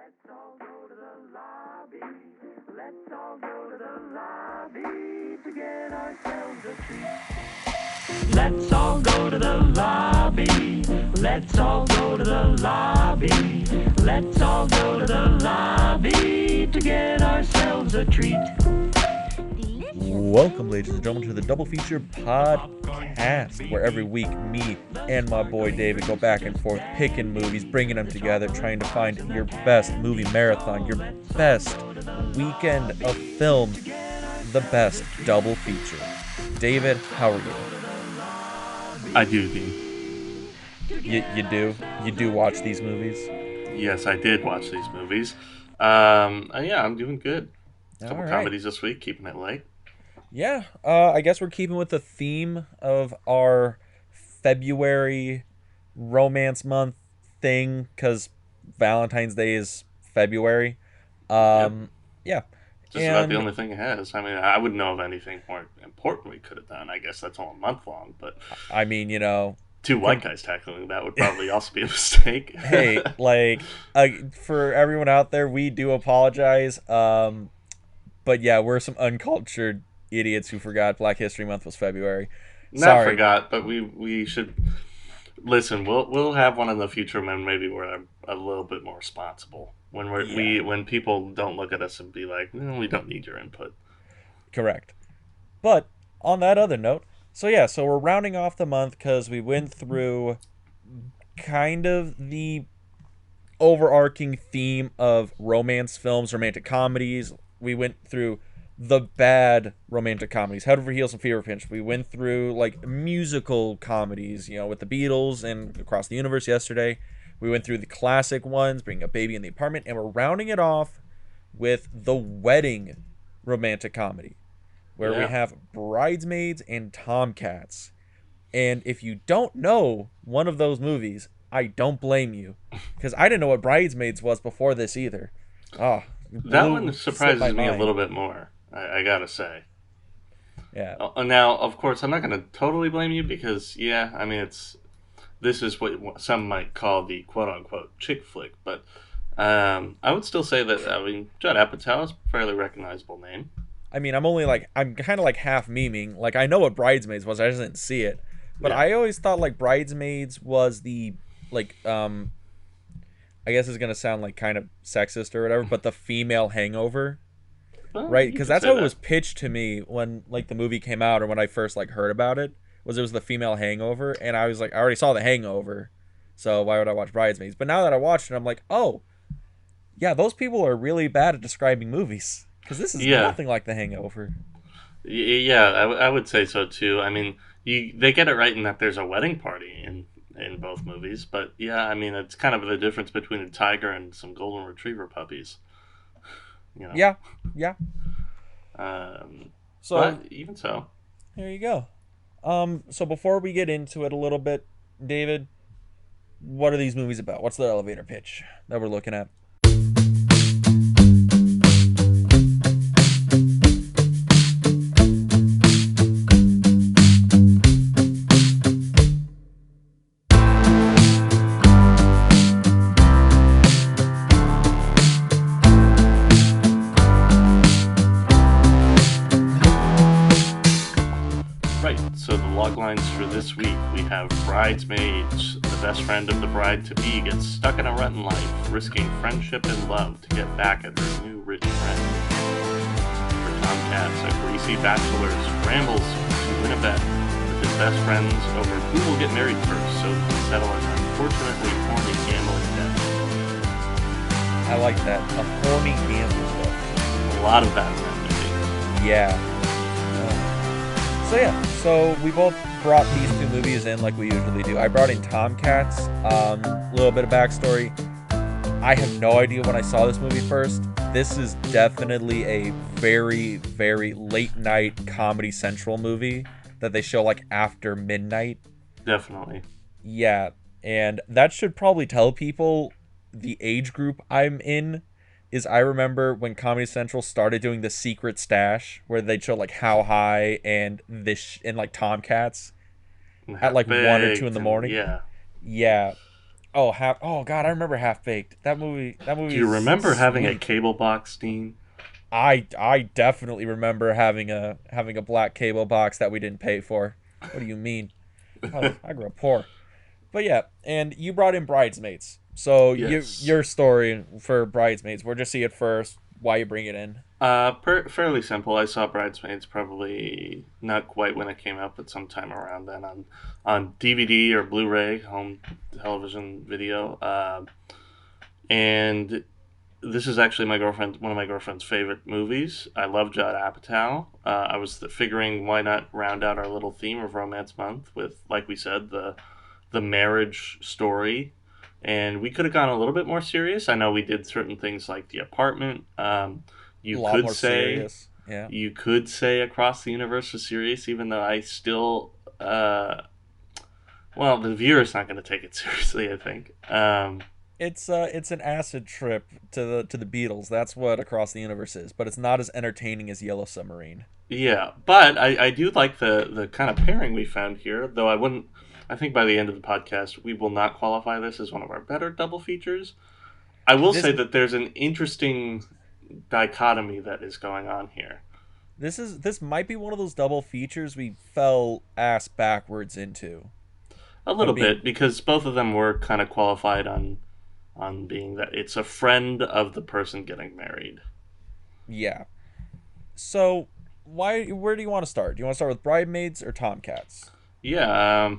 Let's all go to the lobby. Let's all go to the lobby to get ourselves a treat. Let's all go to the lobby. Let's all go to the lobby. Let's all go to the lobby to get ourselves a treat. Welcome, ladies and gentlemen, to the Double Feature Podcast, where every week me and my boy David go back and forth picking movies, bringing them together, trying to find your best movie marathon, your best weekend of film, the best double feature. David, how are you? I do, Dean. You do? You do watch these movies? Yes, I did watch these movies. Yeah, I'm doing good. A couple comedies this week, keeping it light. Yeah, I guess we're keeping with the theme of our February romance month thing, because Valentine's Day is February. Yep. Yeah. Just about the only thing it has. I mean, I wouldn't know of anything more important we could have done. I guess that's all a month long, but... I mean, two white guys tackling that would probably also be a mistake. Hey, for everyone out there, we do apologize. But yeah, we're some uncultured idiots who forgot Black History Month was February. Not forgot, but we should listen. We'll have one in the future when maybe we're a little bit more responsible. When when people don't look at us and be like, we don't need your input. Correct. But on that other note, so we're rounding off the month because we went through kind of the overarching theme of romance films, romantic comedies. We went through the bad romantic comedies, Head Over Heels and Fever Pinch. We went through like musical comedies, with the Beatles and Across the Universe yesterday. We went through the classic ones, Bringing a Baby in the Apartment, and we're rounding it off with the wedding romantic comedy, where we have Bridesmaids and Tomcats. And if you don't know one of those movies, I don't blame you, because I didn't know what Bridesmaids was before this either. Oh, that one surprises me a little bit more, I gotta say. Yeah. Now, of course, I'm not going to totally blame you because, this is what some might call the quote-unquote chick flick, but I would still say that, Judd Apatow is a fairly recognizable name. I mean, I'm kind of like half memeing. Like, I know what Bridesmaids was, I just didn't see it. But I always thought, like, Bridesmaids was the, like, I guess it's going to sound like kind of sexist or whatever, but the female Hangover, right? Because that's how it was pitched to me when, like, the movie came out or when I first, like, heard about it, was the female Hangover. And I was like, I already saw the Hangover, so why would I watch Bridesmaids? But now that I watched it, I'm like, oh, yeah, those people are really bad at describing movies. Because this is nothing like the Hangover. Yeah, I would say so, too. I mean, they get it right in that there's a wedding party in both movies, but it's kind of the difference between a tiger and some golden retriever puppies. Yeah. But even so, there you go. So before we get into it a little bit, David, what are these movies about? What's the elevator pitch that we're looking at? For this week, we have Bridesmaids. The best friend of the bride-to-be gets stuck in a rut in life, risking friendship and love to get back at her new rich friend. For Tomcats, a greasy bachelor scrambles to win a bet with his best friends over who will get married first so he can settle an unfortunately horny gambling debt. I like that. A horny gambling debt. A lot of that in that movie. Yeah. So we both brought these two movies in like we usually do. I brought in Tomcats. A little bit of backstory. I have no idea when I saw this movie first. This is definitely a very, very late night Comedy Central movie that they show like after midnight. Definitely. Yeah, and that should probably tell people the age group I'm in. I remember when Comedy Central started doing the Secret Stash, where they'd show like How High and like Tomcats at like 1 or 2 in the morning. Yeah. Yeah. Oh God, I remember Half Baked. That movie Do you is remember having a sweet. cable box, Dean? I definitely remember having a black cable box that we didn't pay for. What do you mean? I grew up poor. But yeah, and you brought in Bridesmaids. So Yes. your story for Bridesmaids. We'll just see it first. Why you bring it in? Fairly simple. I saw Bridesmaids probably not quite when it came out, but sometime around then on DVD or Blu-ray, home television video. And this is actually one of my girlfriend's favorite movies. I love Judd Apatow. I was figuring why not round out our little theme of Romance Month with, like we said, the marriage story. And we could have gone a little bit more serious. I know we did certain things like The Apartment. A You lot could more say serious. Yeah. you could say Across the Universe was serious, even though I still, well, the viewer's not going to take it seriously. I think. It's an acid trip to the Beatles. That's what Across the Universe is, but it's not as entertaining as Yellow Submarine. Yeah, but I do like the kind of pairing we found here, though I wouldn't. I think by the end of the podcast, we will not qualify this as one of our better double features. I will This say that there's an interesting dichotomy that is going on here. this might be one of those double features we fell ass backwards into. A I'm little being bit, because both of them were kind of qualified on being that it's a friend of the person getting married. Yeah. So where do you want to start? Do you want to start with Bridesmaids or Tomcats? Yeah,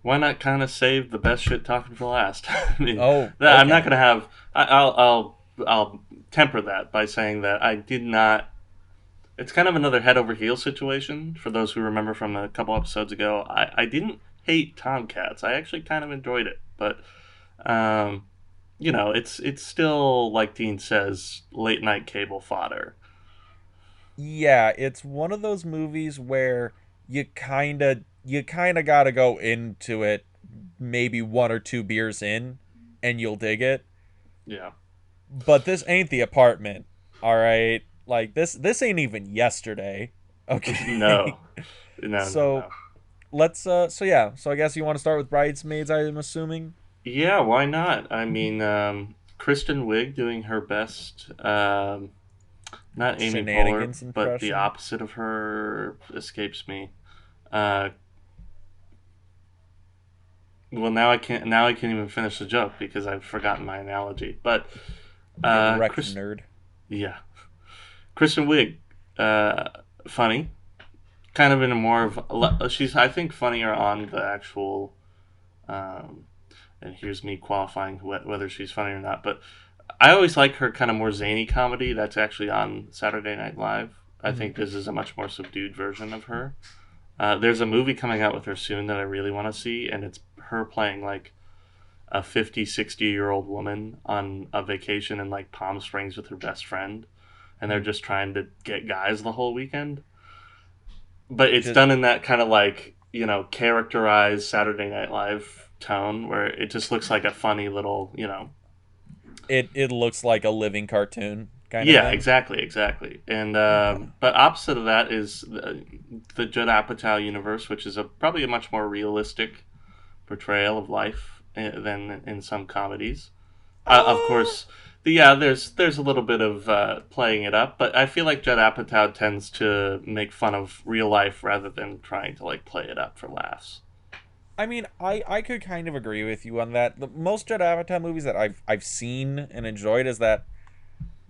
why not kind of save the best shit talking for last? I mean, Oh, I'm not okay. gonna have. I'll temper that by saying that I did not. It's kind of another head over heels situation for those who remember from a couple episodes ago. I didn't hate Tomcats. I actually kind of enjoyed it, but um, it's still like Dean says, late night cable fodder. Yeah, it's one of those movies where you kind of got to go into it maybe one or two beers in and you'll dig it. Yeah. But this ain't The Apartment. All right? Like this ain't even yesterday. No. Okay. No. No. So No. so I guess you want to start with Bridesmaids, I'm assuming. Yeah. Why not? I mean, Kristen Wiig doing her best. Not Amy Poehler, Shenanigans but the impression. opposite of her escapes me. Uh, well, now I can't even finish the joke because I've forgotten my analogy. But Get wrecked, Chris, nerd. yeah, Kristen Wiig, uh, funny, kind of in a more of she's I think funnier on the actual. Um, and here's me qualifying whether she's funny or not. But I always like her kind of more zany comedy that's actually on Saturday Night Live. I Hmm. think this is a much more subdued version of her. There's a movie coming out with her soon that I really want to see, and it's her playing like a 50, 60-year-old woman on a vacation in like Palm Springs with her best friend, and they're Hmm. just trying to get guys the whole weekend. But it's Just done in that kind of like, characterized Saturday Night Live tone where it just looks like a funny little. it looks like a living cartoon kind of Yeah, thing. exactly, exactly. And Okay. but opposite of that is the Judd Apatow universe, which is probably a much more realistic portrayal of life than in some comedies. Of Uh, course, there's a little bit of playing it up, but I feel like Judd Apatow tends to make fun of real life rather than trying to like play it up for laughs. I mean, I could kind of agree with you on that. The most Judd Apatow movies that I've seen and enjoyed is that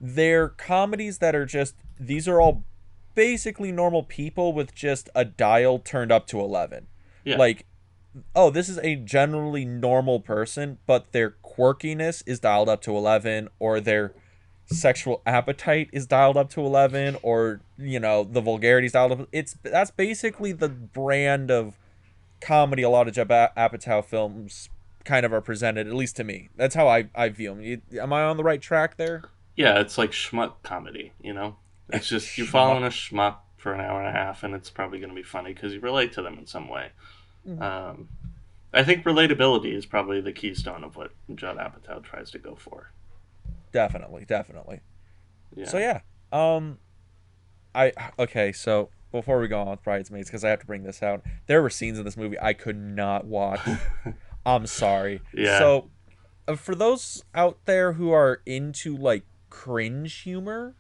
they're comedies that are just these are all basically normal people with just a dial turned up to 11. Yeah, Like, oh, this is a generally normal person, but their quirkiness is dialed up to 11, or their sexual appetite is dialed up to 11, or the vulgarity is dialed up. That's basically the brand of comedy a lot of Apatow films kind of are presented, at least to me. That's how I view them. Am I on the right track there? yeah, it's like schmuck comedy. It's just you're following a Schmuck. schmuck for an hour and a half, and it's probably going to be funny because you relate to them in some way. Mhm. Um, I think relatability is probably the keystone of what Judd Apatow tries to go for. Definitely, definitely. So Yeah. yeah, um, I okay. So before we go on with Bridesmaids, because I have to bring this out, there were scenes in this movie I could not watch. I'm sorry. Yeah. So, for those out there who are into like cringe humor,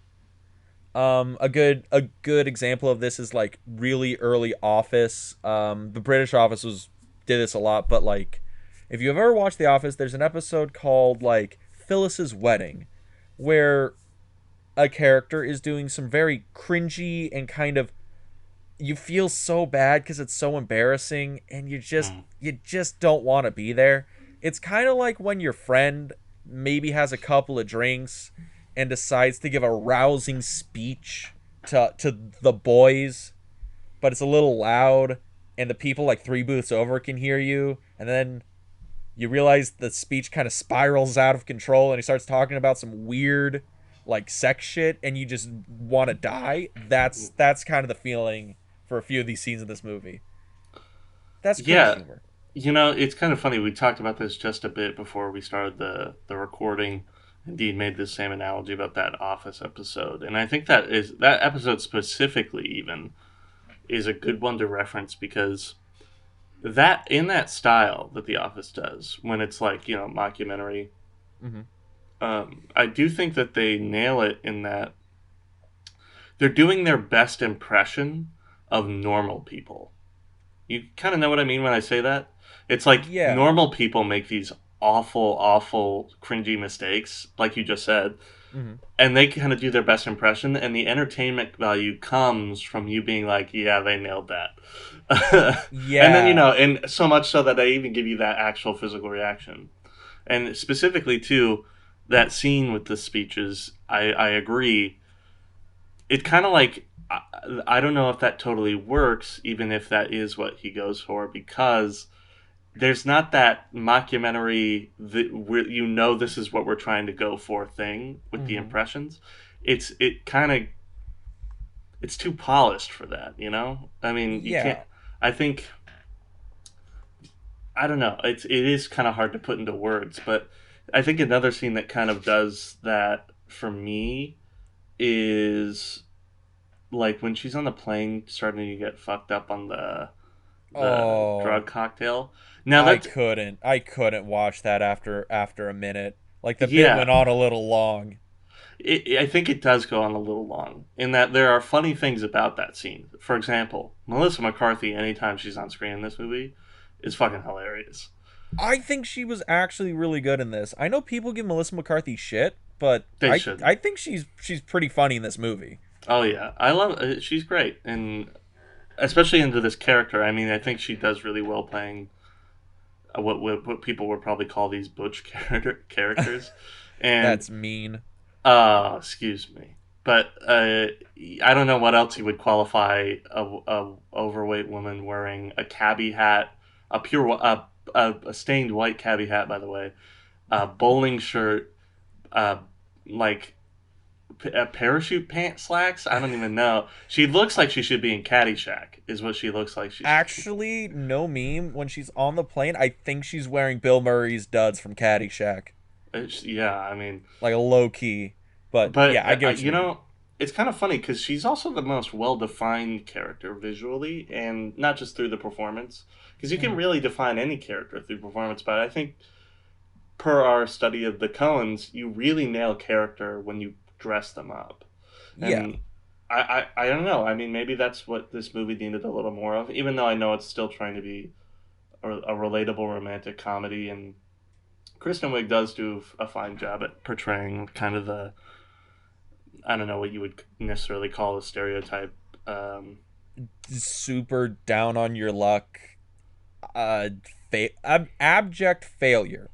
a good example of this is like really early Office. The British Office was did this a lot, but like if you've ever watched The Office, there's an episode called like Phyllis's Wedding, where a character is doing some very cringy and kind of you feel so bad because it's so embarrassing and Mm. you just don't want to be there. It's kind of like when your friend maybe has a couple of drinks and decides to give a rousing speech to the boys, but it's a little loud and the people like three booths over can hear you, and then you realize the speech kind of spirals out of control and he starts talking about some weird like sex shit and you just want to die. That's kind of the feeling for a few of these scenes in this movie. That's cringe Yeah. humor. It's kind of funny. We talked about this just a bit before we started the recording. Indeed, made the same analogy about that Office episode, and I think that episode specifically even is a good one to reference because that in that style that The Office does when it's like mockumentary. Mm-hmm. I do think that they nail it in that they're doing their best impression of normal people. You kind of know what I mean when I say that? It's like Yeah. normal people make these awful, awful, cringy mistakes, like you just said, Mm-hmm. and they kind of do their best impression, and the entertainment value comes from you being like, yeah, they nailed that. And then, Yeah. and so much so that they even give you that actual physical reaction. And specifically, too, that scene with the speeches, I agree. It kind of like I don't know if that totally works, even if that is what he goes for, because there's not that mockumentary where this is what we're trying to go for thing with the Mm-hmm. impressions. It kind of it's too polished for that, you know. I mean, you can't. Yeah. I think I don't know. It is kind of hard to put into words, but I think another scene that kind of does that for me is like when she's on the plane starting to get fucked up on the drug Oh, cocktail. Now I that's couldn't. I couldn't watch that after a minute. Like the bit yeah. went on a little long. I think it does go on a little long in that there are funny things about that scene. For example, Melissa McCarthy, anytime she's on screen in this movie, is fucking hilarious. I think she was actually really good in this. I know people give Melissa McCarthy shit, but They I shouldn't. I think she's pretty funny in this movie. Oh yeah, I love. She's great, and especially into this character. I mean, I think she does really well playing what people would probably call these butch characters. And That's mean. excuse me, but I don't know what else you would qualify a overweight woman wearing a cabbie hat, a pure a stained white cabbie hat, by the way, a bowling shirt, uh, like parachute pant slacks. I don't even know. She looks like she should be in Caddyshack. Is what she looks like she should be. Actually, no meme. When she's on the plane, I think she's wearing Bill Murray's duds from Caddyshack, Yeah, I mean, like a low key. But but yeah, I get what you mean. it's kind of funny because she's also the most well-defined character visually, and not just through the performance. Because you can Mhm. really define any character through performance, but I think per our study of the Coens, you really nail character when you dress them up. Yeah, And I don't know. I mean, maybe that's what this movie needed a little more of, even though I know it's still trying to be a relatable romantic comedy. And Kristen Wiig does do a fine job at portraying kind of the, I don't know what you would necessarily call a stereotype. Um, super down on your luck. Uh, abject failure.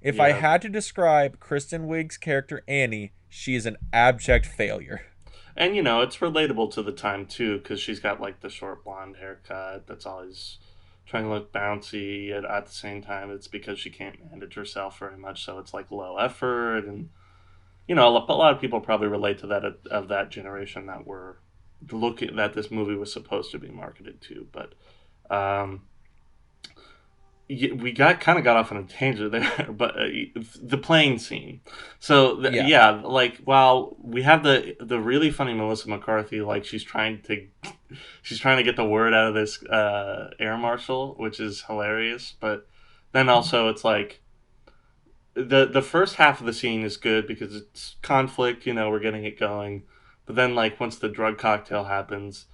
If I yeah. had to describe Kristen Wiig's character Annie, she is an abject failure. And, it's relatable to the time, too, because she's got, like, the short blonde haircut that's always trying to look bouncy. At the same time, it's because she can't manage herself very much, so it's, like, low effort. And, a lot of people probably relate to that of that generation that were looking that this movie was supposed to be marketed to. But um, we got off on a tangent there, but the plane scene. So Yeah. yeah, like while we have the really funny Melissa McCarthy, like she's trying to get the word out of this air marshal, which is hilarious. But then also it's like the first half of the scene is good because it's conflict, we're getting it going. But then like once the drug cocktail happens,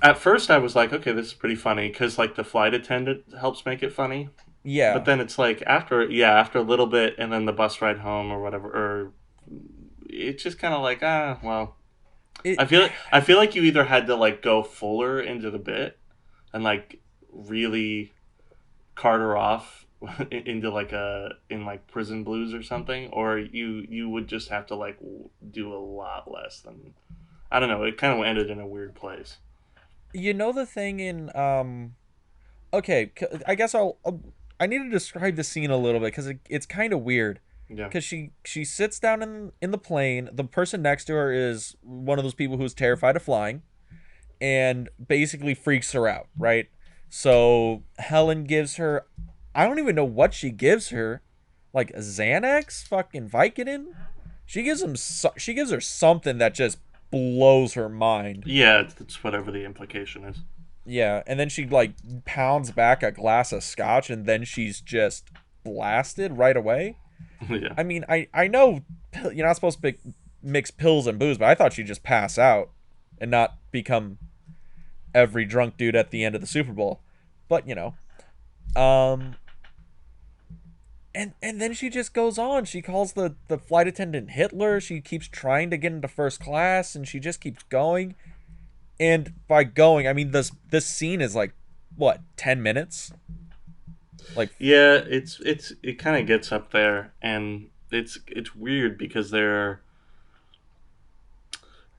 at first I was like, okay, this is pretty funny because like the flight attendant helps make it funny. But Yeah. then it's like after a little bit, and then the bus ride home or whatever, or it's just kind of like well, It I feel like you either had to like go fuller into the bit and like really cart her off into like in like Prison Blues or something, or you would just have to like do a lot less than, I don't know. It kind of ended in a weird place. the thing in okay, I guess I need to describe the scene a little bit because it's kind of weird. Yeah, Because she sits down in the plane. The person next to her is one of those people who's terrified of flying, and basically freaks her out, right? So Helen gives her, I don't even know what she gives her, like a Xanax, fucking Vicodin. She gives her something that just blows her mind. yeah, it's whatever the implication is. Yeah, and then she like pounds back a glass of scotch, and then she's just blasted right away. Yeah, I mean, I know you're not supposed to mix pills and booze, but I thought she'd just pass out and not become every drunk dude at the end of the Super Bowl. But um, and then she just goes on. She calls the flight attendant Hitler. She keeps trying to get into first class, and she just keeps going. And by going, I mean this scene is like what 10 minutes? Like yeah. It kind of gets up there, and it's weird because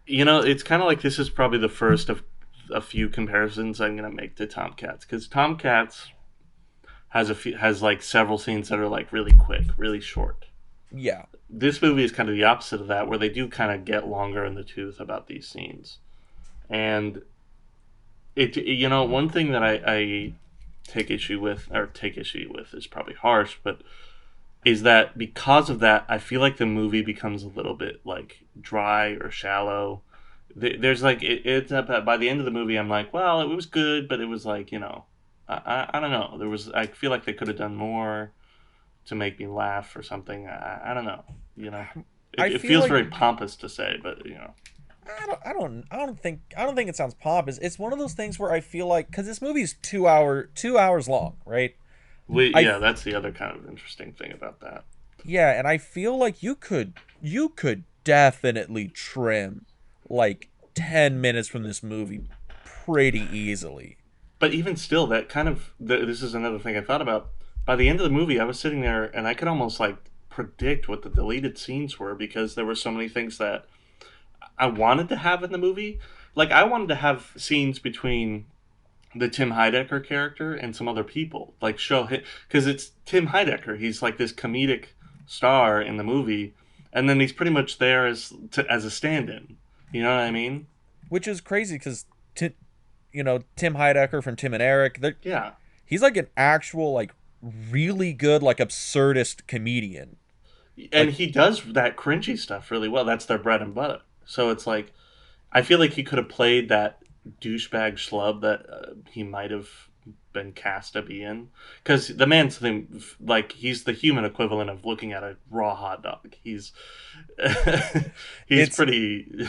it's kind of like this is probably the first of a few comparisons I'm gonna make to Tomcats, because Tomcats has like several scenes that are like really quick, really short. yeah, This movie is kind of the opposite of that, where they do kind of get longer in the tooth about these scenes. And one thing that I take issue with is probably harsh, but is that because of that, I feel like the movie becomes a little bit like dry or shallow. There's like it's by the end of the movie, I'm like, well, it was good, but it was like I don't know. I feel like they could have done more to make me laugh or something. I don't know. You know, I it feel feels like very pompous to say, but I don't think it sounds pompous. It's one of those things where I feel like because this movie's 2 hours long, right? yeah, that's the other kind of interesting thing about that. Yeah, and I feel like you could definitely trim like 10 minutes from this movie pretty easily. But even still, that kind of this is another thing I thought about. By the end of the movie, I was sitting there and I could almost like predict what the deleted scenes were, because there were so many things that I wanted to have in the movie. Like I wanted to have scenes between the Tim Heidecker character and some other people, like show him, because it's Tim Heidecker. He's like this comedic star in the movie, and then he's pretty much there as a stand-in. You know what I mean? Which is crazy because Tim Heidecker from Tim and Eric, Yeah. he's like an actual like really good like absurdist comedian. And Like he does that cringy stuff really well. That's their bread and butter. So it's like, I feel like he could have played that douchebag schlub that he might have been cast to be in, because the man's like he's the human equivalent of looking at a raw hot dog. He's he's it's pretty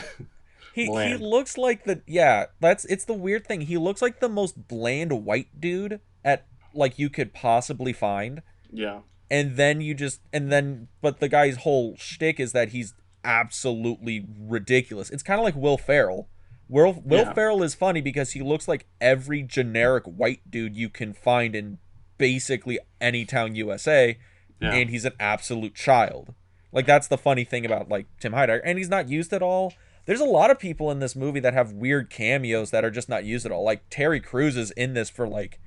he bland. looks like it's the weird thing. He looks like the most bland white dude at like you could possibly find. Yeah, And then but the guy's whole shtick is that he's absolutely ridiculous. It's kind of like Will Ferrell. Will yeah, Ferrell is funny because he looks like every generic white dude you can find in basically any town USA, yeah. and he's an absolute child. Like that's the funny thing about like Tim Heidecker, and he's not used at all. There's a lot of people in this movie that have weird cameos that are just not used at all. Like Terry Crews is in this for like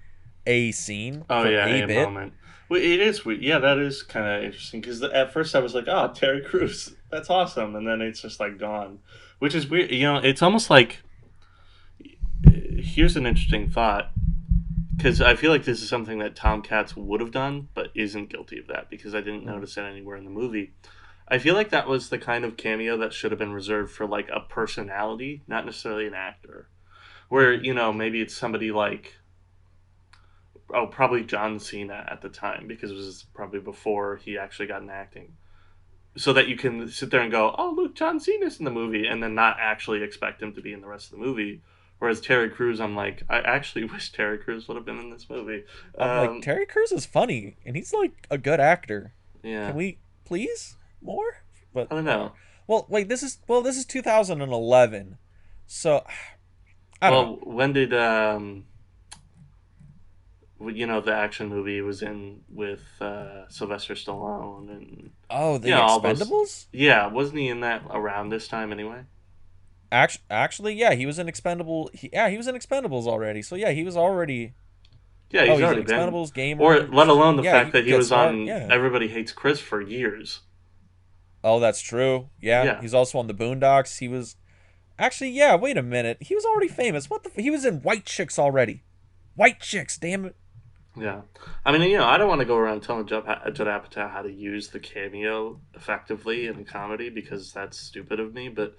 a scene Oh for yeah, a a bit. moment. Well, it is weird. Yeah, that is kind of interesting, because at first I was like, "Oh, Terry Crews, that's awesome," and then it's just like gone, which is weird. It's almost like, here's an interesting thought, because I feel like this is something that Tomcats would have done, but isn't guilty of that, because I didn't notice it anywhere in the movie. I feel like that was the kind of cameo that should have been reserved for like a personality, not necessarily an actor. Where maybe it's somebody like probably John Cena at the time, because it was probably before he actually got in acting. So that you can sit there and go, oh, look, John Cena's in the movie, and then not actually expect him to be in the rest of the movie. Whereas Terry Crews, I'm like, I actually wish Terry Crews would have been in this movie. I'm like, Terry Crews is funny, and he's like a good actor. Yeah. Can we please more? But I don't know. Well, wait, this is 2011, so I don't know. When did the action movie he was in with Sylvester Stallone and Oh, the all those. Expendables? Yeah, wasn't he in that around this time anyway? Actually, yeah, he was in he was in Expendables already. So yeah, he was already. Yeah, Oh, he's he's in already been. Expendables, Gamer. Or let alone the Yeah, fact that he Get was Smart. on Yeah. Everybody Hates Chris for years. Oh, that's true. Yeah, Yeah. he's also on the Boondocks. He was actually. Yeah, wait a minute. He was already famous. What the? He was in White Chicks already. White Chicks. Damn it. Yeah. I mean, I don't want to go around telling Judd Apatow how to use the cameo effectively in a comedy, because that's stupid of me, but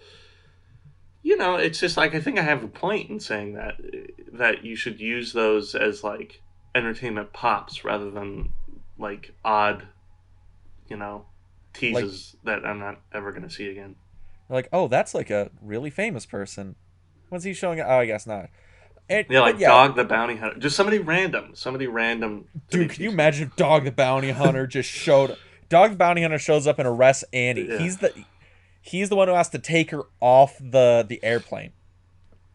it's just like, I think I have a point in saying that you should use those as like entertainment pops rather than like odd, teases that I'm not ever going to see again. Like, oh, that's like a really famous person. When's he showing? Oh, I guess not. Yeah, like But yeah, Dog the Bounty Hunter. Just somebody random. dude, can you imagine if Dog the Bounty Hunter just showed? Dog the Bounty Hunter shows up and arrests Annie. Yeah. He's the one who has to take her off the airplane.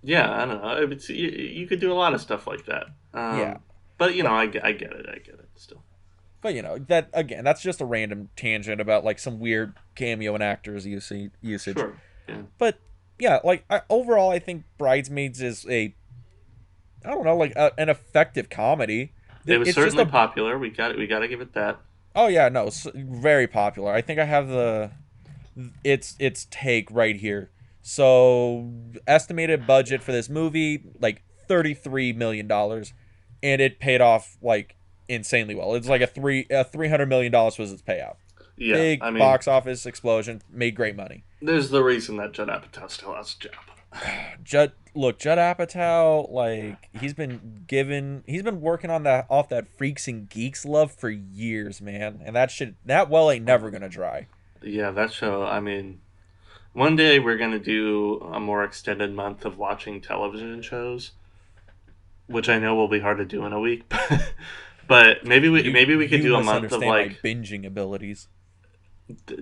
Yeah, I don't know. You could do a lot of stuff like that. Yeah. But I get it. I get it still. But that again, that's just a random tangent about like some weird cameo and actors usage. Sure. Yeah. But yeah, like overall, I think Bridesmaids is I don't know, like an effective comedy. It was It's certainly popular. We got to give it that. Oh yeah, no, it's very popular. I think I have its take right here. So estimated budget for this movie like $33 million, and it paid off like insanely well. It's like $300 was its payout. Yeah, Big box office explosion, made great money. There's the reason that Judd Apatow still has a job. Judd Apatow, like he's been working on that Freaks and Geeks love for years, man, and that well ain't never gonna dry. Yeah, that show. I mean, one day we're gonna do a more extended month of watching television shows, which I know will be hard to do in a week, but maybe we could do a month of like my binging abilities.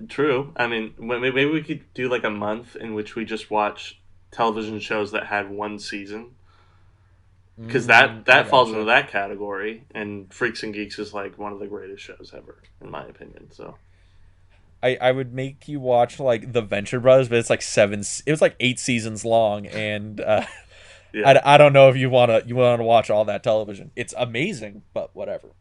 True. I mean, maybe we could do like a month in which we just watch television shows that had one season, because that falls into that category, and Freaks and Geeks is like one of the greatest shows ever in my opinion. So I would make you watch like the Venture Brothers, but it's like it was like 8 seasons long, and yeah. I don't know if you want to watch all that television. It's amazing, but whatever.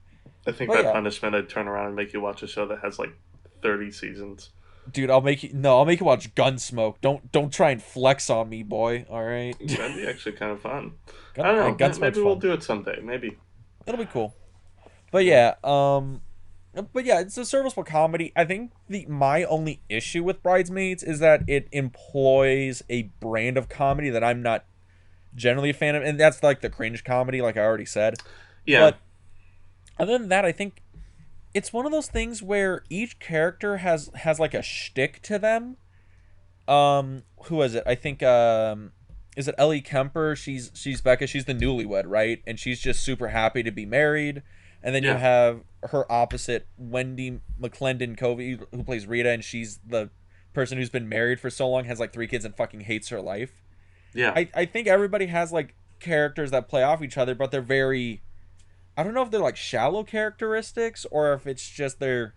I think by punishment I'd turn around and make you watch a show that has like 30 seasons. Dude, I'll make you watch Gunsmoke. Don't try and flex on me, boy. All right. That'd be actually kind of fun. I don't know. Maybe we'll do it someday. Maybe it'll be cool. But yeah, it's a serviceable comedy. I think my only issue with Bridesmaids is that it employs a brand of comedy that I'm not generally a fan of, and that's like the cringe comedy, like I already said. Yeah. But other than that, I think it's one of those things where each character has like a shtick to them. Who is it? I think is it Ellie Kemper? She's Becca. She's the newlywed, right? And she's just super happy to be married. And then you have her opposite, Wendy McClendon Covey, who plays Rita, and she's the person who's been married for so long, has like 3 kids, and fucking hates her life. Yeah. I think everybody has like characters that play off each other, but they're very, I don't know if they're like shallow characteristics or if it's just the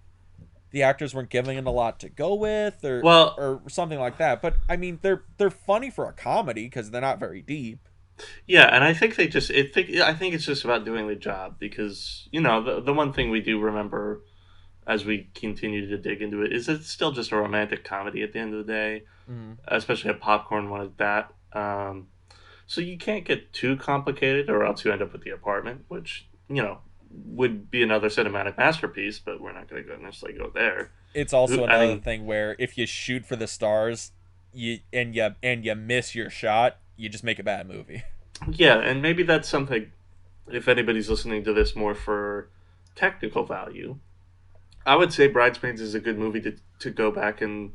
actors weren't giving it a lot to go with or something like that. But I mean, they're funny for a comedy because they're not very deep. Yeah, and I think I think it's just about doing the job, because the one thing we do remember as we continue to dig into it is it's still just a romantic comedy at the end of the day, especially a popcorn one at that. So you can't get too complicated, or else you end up with The Apartment, which would be another cinematic masterpiece, but we're not going to necessarily go there. It's also another thing where if you shoot for the stars, you miss your shot, you just make a bad movie. Yeah, and maybe that's something if anybody's listening to this more for technical value, I would say Bridesmaids is a good movie to go back and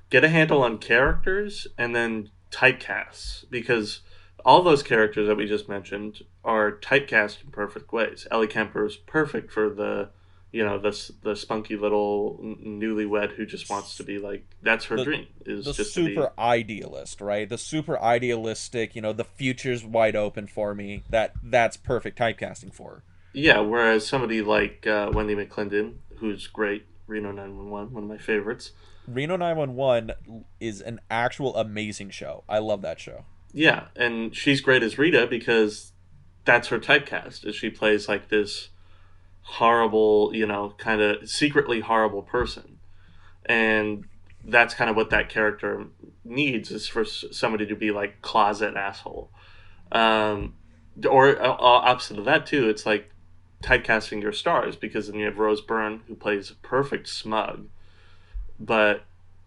get a handle on characters and then typecasts, because all those characters that we just mentioned are typecast in perfect ways. Ellie Kemper is perfect for the spunky little newlywed who just wants to be like, that's her The dream, is the just to be. super idealist, right? The super idealistic, the future's wide open for me. That's perfect typecasting for her. Yeah, whereas somebody like Wendy McClendon, who's great, Reno 911, one of my favorites. Reno 911 is an actual amazing show. I love that show. Yeah, and she's great as Rita because that's her typecast. Is she plays like this horrible, kind of secretly horrible person, and that's kind of what that character needs, is for somebody to be like closet asshole, um, or opposite of that too. It's like typecasting your stars, because then you have Rose Byrne who plays perfect smug, but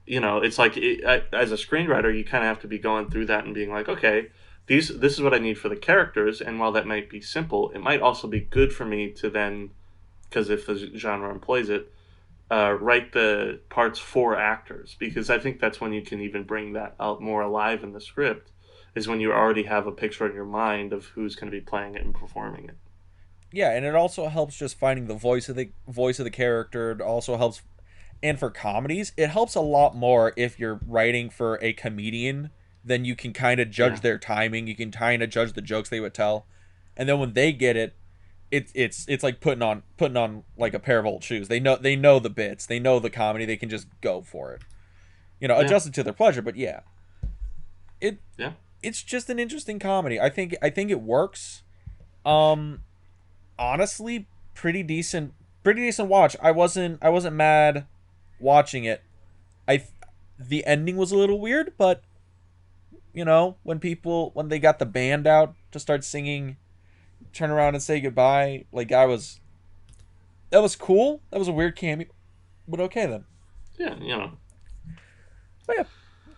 it's like as a screenwriter, you kind of have to be going through that and being like, okay, this is what I need for the characters, and while that might be simple, it might also be good for me to then, because if the genre employs it, write the parts for actors, because I think that's when you can even bring that out more alive in the script, is when you already have a picture in your mind of who's going to be playing it and performing it. Yeah, and it also helps just finding the voice of the character. It also helps, and for comedies, it helps a lot more if you're writing for a comedian. Then you can kind of Yeah, judge their timing. You can kind of judge the jokes they would tell, and then when they get it, it's like putting on like a pair of old shoes. They know the bits. They know the comedy. They can just go for it. yeah, Adjust it to their pleasure. But yeah, it yeah. it's just an interesting comedy. I think it works. Um, Honestly, pretty decent watch. I wasn't mad watching it. I The ending was a little weird, but when they got the band out to start singing "Turn Around and Say Goodbye," like that was cool. That was a weird cameo, but okay then. Yeah, But yeah,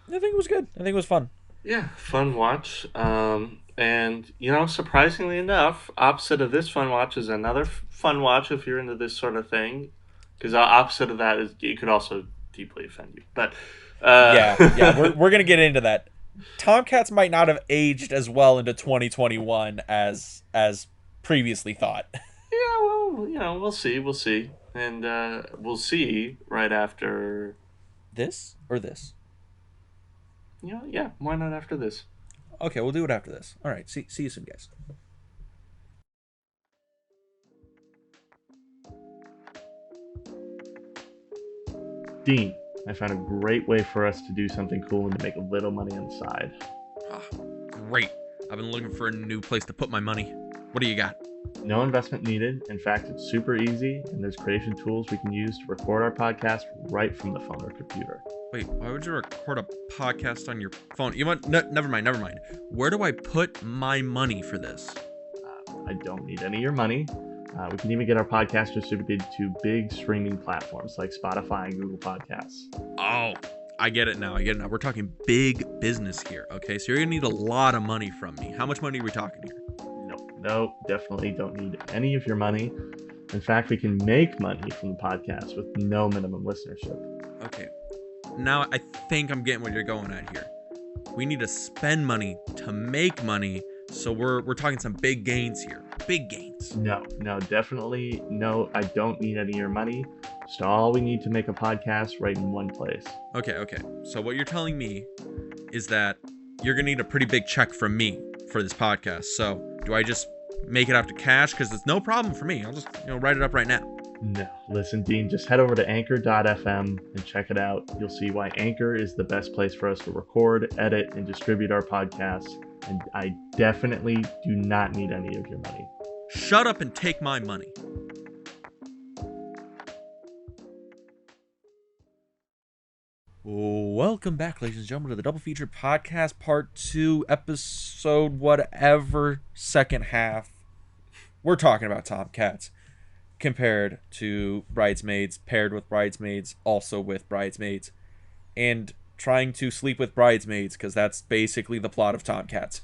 I think it was good. I think it was fun. yeah, fun watch. And surprisingly enough, opposite of this fun watch is another fun watch if you're into this sort of thing. Because opposite of that is, it could also deeply offend you. But Yeah, we're gonna get into that. Tomcats might not have aged as well into 2021 as previously thought. yeah, well, we'll see, and we'll see right after. This or this? Yeah, why not after this? Okay, we'll do it after this. All right, see you soon, guys. Dean, I found a great way for us to do something cool and to make a little money on the side. Ah, great. I've been looking for a new place to put my money. What do you got? No investment needed. In fact, it's super easy, and there's creation tools we can use to record our podcast right from the phone or computer. Wait, why would you record a podcast on your phone? You want? No, never mind. Where do I put my money for this? I don't need any of your money. We can even get our podcast distributed to big streaming platforms like Spotify and Google Podcasts. Oh, I get it now. We're talking big business here. Okay, so you're gonna need a lot of money from me. How much money are we talking here? No, definitely don't need any of your money. In fact, we can make money from the podcast with no minimum listenership. Okay, now I think I'm getting what you're going at here. We need to spend money to make money, so we're talking some big gains here. Big gains. No, definitely no. I don't need any of your money. Just all we need to make a podcast right in one place. Okay. So what you're telling me is that you're gonna need a pretty big check from me for this podcast. So do I just make it out to cash? Because it's no problem for me. I'll just write it up right now. No, listen, Dean, just head over to anchor.fm and check it out. You'll see why Anchor is the best place for us to record, edit, and distribute our podcasts. And I definitely do not need any of your money. Shut up and take my money. Welcome back, ladies and gentlemen, to the Double Feature Podcast, Part 2, Episode whatever, second half. We're talking about Tomcats compared to Bridesmaids, paired with Bridesmaids, also with Bridesmaids, and trying to sleep with Bridesmaids, because that's basically the plot of Tomcats.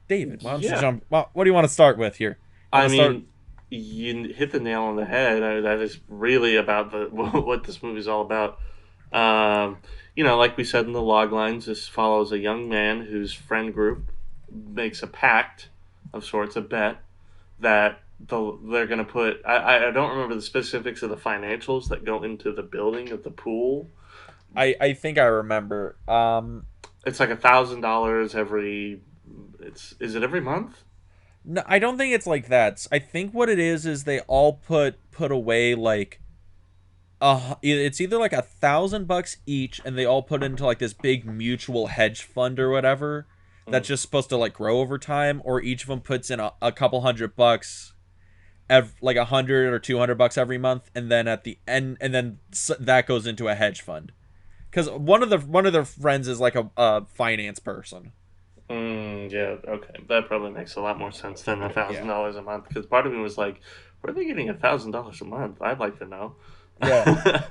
David, why don't you Yeah, jump? Well, what do you want to start with here? You I want to start? mean, you hit the nail on the head. That is really about the what this movie's all about. Um, like we said in the log lines, this follows a young man whose friend group makes a pact of sorts, a bet that they're going to put. I don't remember the specifics of the financials that go into the building of the pool. I think I remember. It's like $1,000 every. Is it every month? No, I don't think it's like that. I think what it is they all put away like it's either like $1,000 each, and they all put into like this big mutual hedge fund or whatever that's Mm. just supposed to like grow over time, or each of them puts in a couple $100, like $100 or $200 every month, and then at the end, and then that goes into a hedge fund. Because one of their friends is like a finance person. Yeah, okay, that probably makes a lot more sense than a thousand Yeah, dollars a month. Because part of me was like, where are they getting $1,000 a month? I'd like to know. yeah.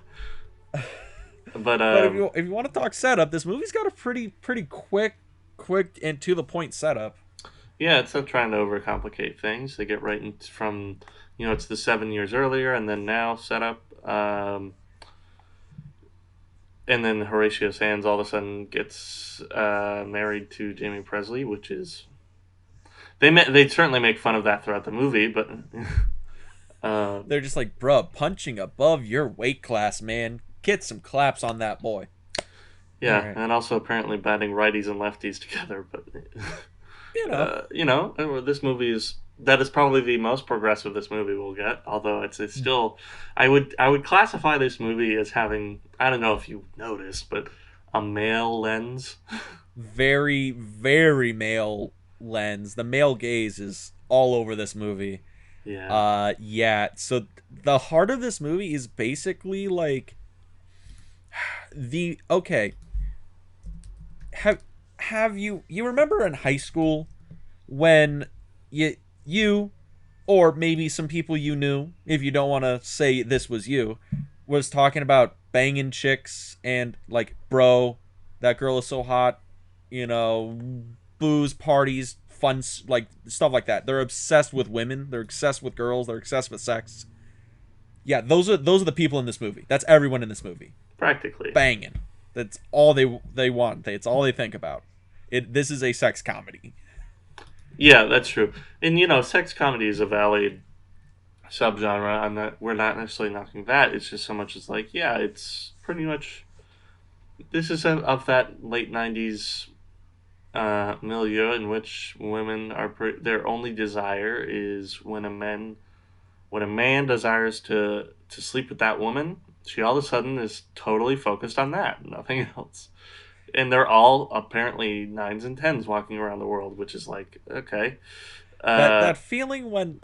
But But if you want to talk setup, this movie's got a pretty quick and to the point setup. yeah, it's not trying to overcomplicate things. They get right from, it's the 7 years earlier and then now set up. And then Horatio Sands all of a sudden gets married to Jamie Presley, which is they certainly make fun of that throughout the movie, but They're just like, bruh, punching above your weight class, man. Get some claps on that boy. All yeah, right. and also apparently batting righties and lefties together. But You know. this movie that is probably the most progressive this movie will get. Although it's still, I would classify this movie as having, I don't know if you noticed, but a male lens. Very, very male lens. The male gaze is all over this movie. Yeah, Yeah. So the heart of this movie is basically like the okay. Have you remember in high school when you or maybe some people you knew, if you don't want to say this was you, was talking about banging chicks and like, bro, that girl is so hot, you know, booze, parties, fun, like stuff like that. They're obsessed with women. They're obsessed with girls. They're obsessed with sex. Yeah, those are the people in this movie. That's everyone in this movie. practically. Banging. That's all they want. It's all they think about. This is a sex comedy. Yeah, that's true. And sex comedy is a valid subgenre. We're not necessarily knocking that. It's just so much as like, yeah, it's pretty much this is of that late '90s milieu in which women are their only desire is when a man desires to sleep with that woman, she all of a sudden is totally focused on that, nothing else. And they're all apparently nines and tens walking around the world, which is like, okay. Uh, That feeling when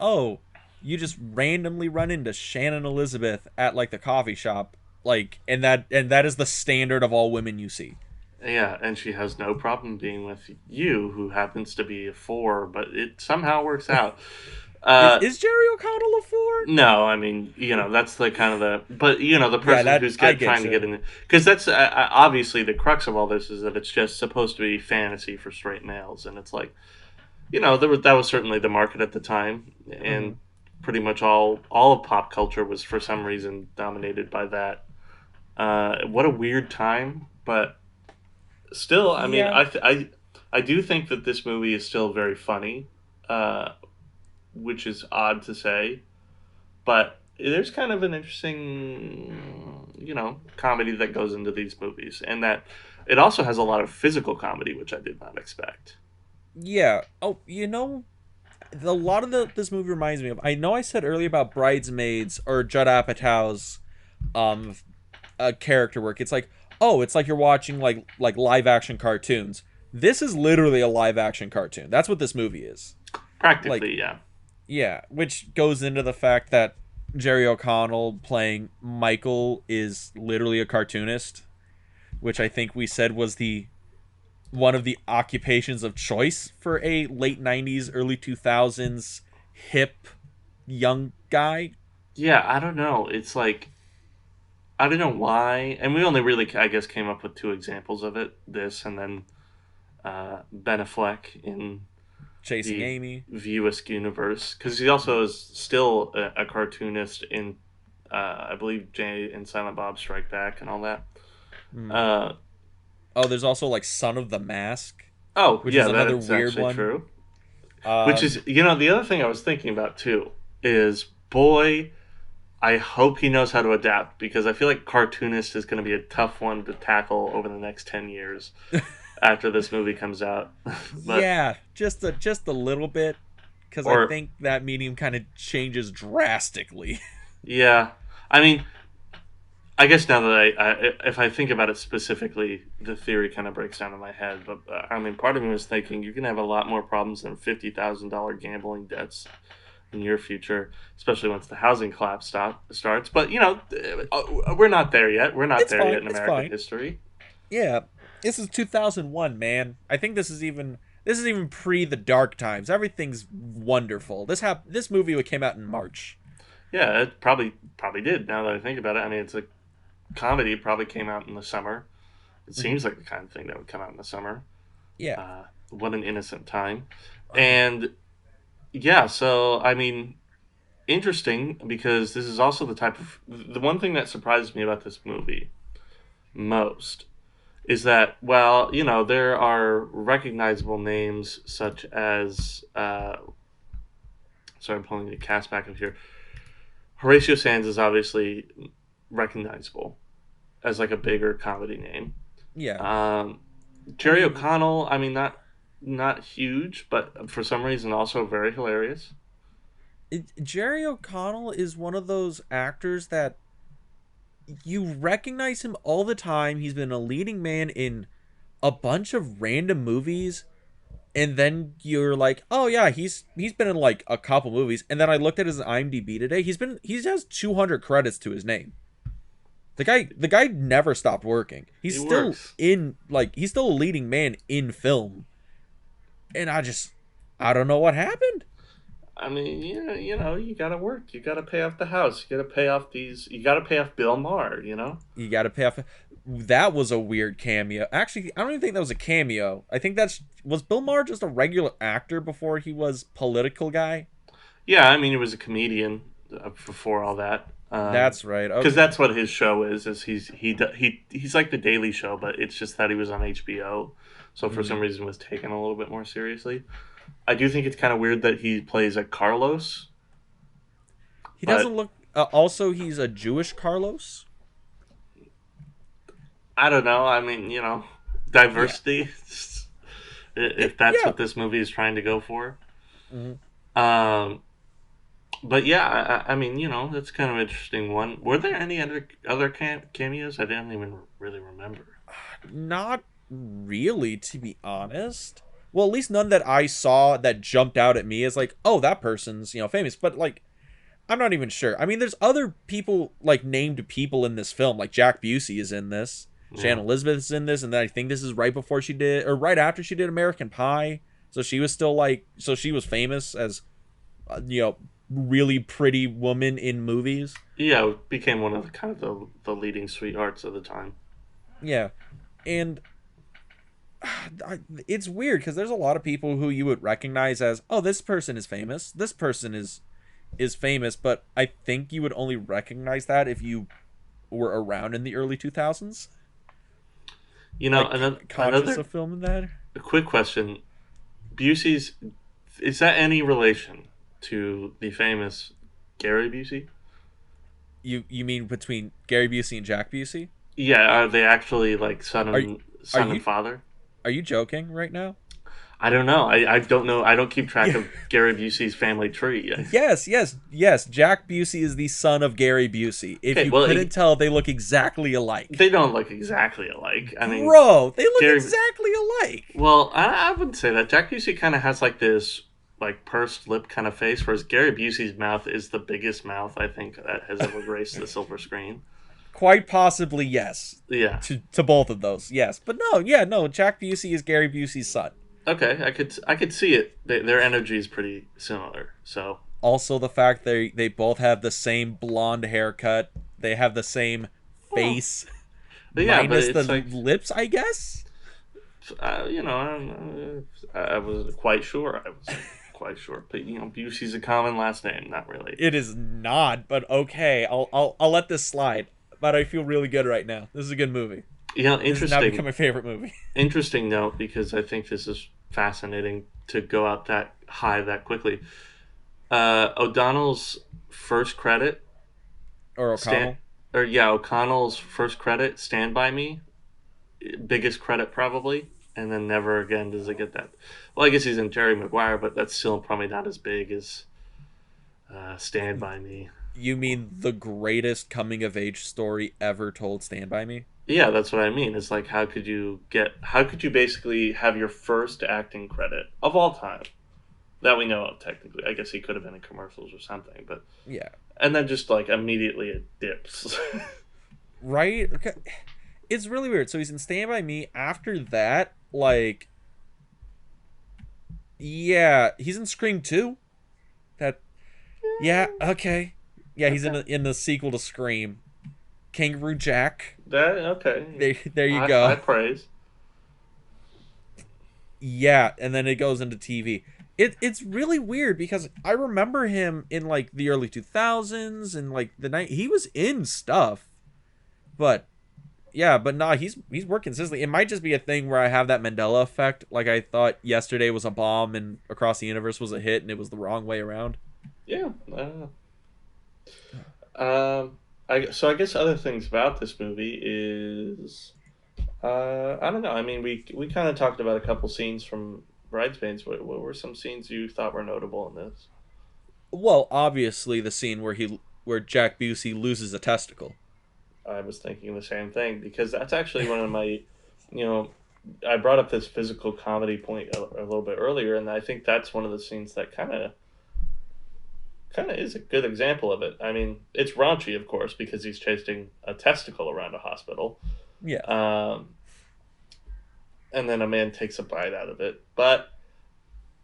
you just randomly run into Shannon Elizabeth at like the coffee shop, like, and that is the standard of all women you see. yeah, and she has no problem being with you, who happens to be a four, but it somehow works out. Is Uh, is Jerry O'Connell a four? no, I mean, that's the kind of but the Yeah, person that who's I get trying to you. get in, because that's obviously the crux of all this is that it's just supposed to be fantasy for straight males, and it's like, that was certainly the market at the time, Mm-hmm. and pretty much all of pop culture was for some reason dominated by that. What a weird time, but still, I mean, Yeah, I do think that this movie is still very funny, uh, which is odd to say, but there's kind of an interesting, comedy that goes into these movies, and that it also has a lot of physical comedy, which I did not expect. yeah. Oh, a lot of this movie reminds me of. I know I said earlier about Bridesmaids or Judd Apatow's um character work. It's like, oh, it's like you're watching like live action cartoons. This is literally a live action cartoon. That's what this movie is. Like, Practically, yeah. yeah, which goes into the fact that Jerry O'Connell playing Michael is literally a cartoonist, which I think we said was the one of the occupations of choice for a late 90s early 2000s hip young guy. Yeah, I don't know. It's like I don't know why, and we only really, I guess, came up with two examples of it. This and then Ben Affleck in Chasing the Amy. View-esque universe, because he also is still a cartoonist in, I believe, Jay and Silent Bob Strike Back and all that. Mm. Uh, Oh, there's also like Son of the Mask, oh, which yeah, is another that's weird actually one. true. Which is, the other thing I was thinking about too is, boy, I hope he knows how to adapt, because I feel like cartoonist is going to be a tough one to tackle over the next 10 years after this movie comes out. But Yeah, just a little bit, because I or think that medium kind of changes drastically. yeah, I mean, I guess now that if I think about it specifically, the theory kind of breaks down in my head. But I mean, part of me was thinking you're going to have a lot more problems than $50,000 gambling debts in your future, especially once the housing collapse starts. But we're not there yet. We're not It's there fine. yet in It's American fine. history. Yeah, this is 2001, man. I think this is even pre the dark times. Everything's wonderful. This movie came out in March. Yeah, it probably did. Now that I think about it, I mean, it's a comedy. It probably came out in the summer. It Mm-hmm. seems like the kind of thing that would come out in the summer. Yeah. What an innocent time. And yeah, so I mean, interesting, because this is also the one thing that surprised me about this movie most is that, well, there are recognizable names such as sorry, I'm pulling the cast back up here. Horatio Sands is obviously recognizable as like a bigger comedy name. Yeah. Jerry I mean, O'Connell, I mean, not huge, but for some reason also very hilarious. Jerry O'Connell is one of those actors that you recognize him all the time. He's been a leading man in a bunch of random movies, and then you're like, oh yeah, he's been in like a couple movies. And then I looked at his IMDb today. He has 200 credits to his name. The guy never stopped working. He works. He's still a leading man in film. And I don't know what happened. I mean, you gotta work. You gotta pay off the house. You gotta pay off You gotta pay off Bill Maher. You got to pay off. That was a weird cameo. Actually, I don't even think that was a cameo. I think was Bill Maher just a regular actor before he was political guy? Yeah, I mean, he was a comedian before all that. That's right. Because Okay. that's what his show is. Is he's like the Daily Show, but it's just that he was on HBO, so for some reason was taken a little bit more seriously. I do think it's kind of weird that he plays a Carlos. He But doesn't look. Also, he's a Jewish Carlos. I don't know. I mean, Yeah. diversity. If that's Yeah. what this movie is trying to go for. hmm Um, but yeah, I mean, that's kind of an interesting one. Were there any other cameos? I didn't even really remember. Not really, to be honest. Well, at least none that I saw that jumped out at me as like, oh, that person's famous. But like, I'm not even sure. I mean, there's other people like named people in this film. Like Jack Busey is in this. Yeah. Shannon Elizabeth is in this, and then I think this is right before she did, or right after she did American Pie. So she was still so she was famous as, really pretty woman in movies. Yeah, it became one of the kind of the leading sweethearts of the time. Yeah, and it's weird because there's a lot of people who you would recognize as, oh, this person is famous. This person is famous, but I think you would only recognize that if you were around in the early 2000s. Like conscious Another of filming that. quick question: Busey's, is that any relation to the famous Gary Busey? You mean between Gary Busey and Jack Busey? Yeah, are they actually like son Are and are son and you father? are you joking right now? I don't know. I don't know. I don't keep track of Gary Busey's family tree. Yes. Jack Busey is the son of Gary Busey. If Okay, you well, couldn't tell, they look exactly alike. They don't look exactly alike. I mean, Bro, they look Gary- exactly alike. well, I wouldn't say that. Jack Busey kind of has like this like pursed lip kind of face, whereas Gary Busey's mouth is the biggest mouth I think that has ever graced the silver screen. Quite possibly, yes. Yeah. To both of those, yes. But no, Jack Busey is Gary Busey's son. Okay, I could see it. Their energy is pretty similar. So Also, the fact they both have the same blonde haircut, they have the same face, but yeah, minus but it's the like lips, I guess. I was quite sure. I was quite sure. But, Busey's a common last name. Not really. It is not, but okay. I'll let this slide. But I feel really good right now. This is a good movie. This has now become my favorite movie. Interesting note, because I think this is fascinating to go out that high that quickly. O'Donnell's first credit, Or O'Connell. O'Connell's first credit, Stand By Me, biggest credit probably, and then never again does it get that. Well, I guess he's in Jerry Maguire, but that's still probably not as big as Stand By Me. You mean the greatest coming of age story ever told, Stand By Me? Yeah, that's what I mean. It's like, how could you basically have your first acting credit of all time that we know of, technically? I guess he could have been in commercials or something, but yeah. And then just like immediately it dips. Right? It's really weird. So he's in Stand By Me. After that, like, yeah, he's in Scream 2. Yeah, okay. Yeah, he's in the sequel to Scream. Kangaroo Jack. Okay. There you go. High praise. Yeah, and then it goes into TV. It's really weird because I remember him in like the early 2000s and like the night he was in stuff, but yeah, but nah, he's worked consistently. It might just be a thing where I have that Mandela effect. Like I thought Yesterday was a bomb and Across the Universe was a hit, and it was the wrong way around. Yeah, I don't know. I guess other things about this movie is, I don't know. I mean, we kind of talked about a couple scenes from Bridesmaids. What were some scenes you thought were notable in this? Well, obviously the scene where Jack Busey loses a testicle. I was thinking the same thing, because that's actually one of my, I brought up this physical comedy point a little bit earlier, and I think that's one of the scenes that kind of is a good example of it. I mean, it's raunchy, of course, because he's chasing a testicle around a hospital. Yeah. And then a man takes a bite out of it. But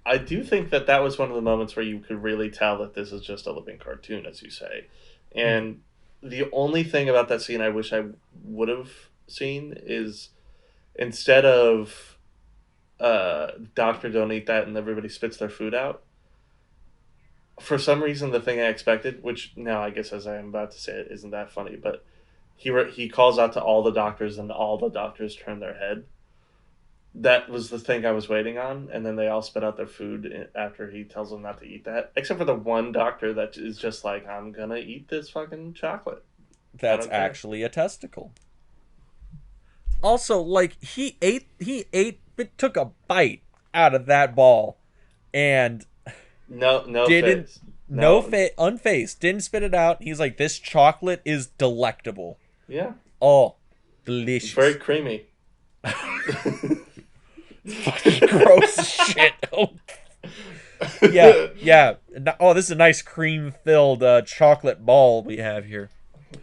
I do think that was one of the moments where you could really tell that this is just a living cartoon, as you say. And the only thing about that scene I wish I would have seen is, instead of doctor, don't eat that, and everybody spits their food out, for some reason the thing I expected, which now I guess as I am about to say it isn't that funny, but he calls out to all the doctors and all the doctors turn their head. That was the thing I was waiting on, and then they all spit out their food after he tells them not to eat that. Except for the one doctor that is just like, I'm gonna eat this fucking chocolate. That's actually a testicle. Also, like, he ate, but took a bite out of that ball, and unfazed, didn't spit it out. He's like, this chocolate is delectable. Yeah. Oh, delicious. It's very creamy. Fucking gross as shit. Oh. Yeah. Oh, this is a nice cream-filled chocolate ball we have here.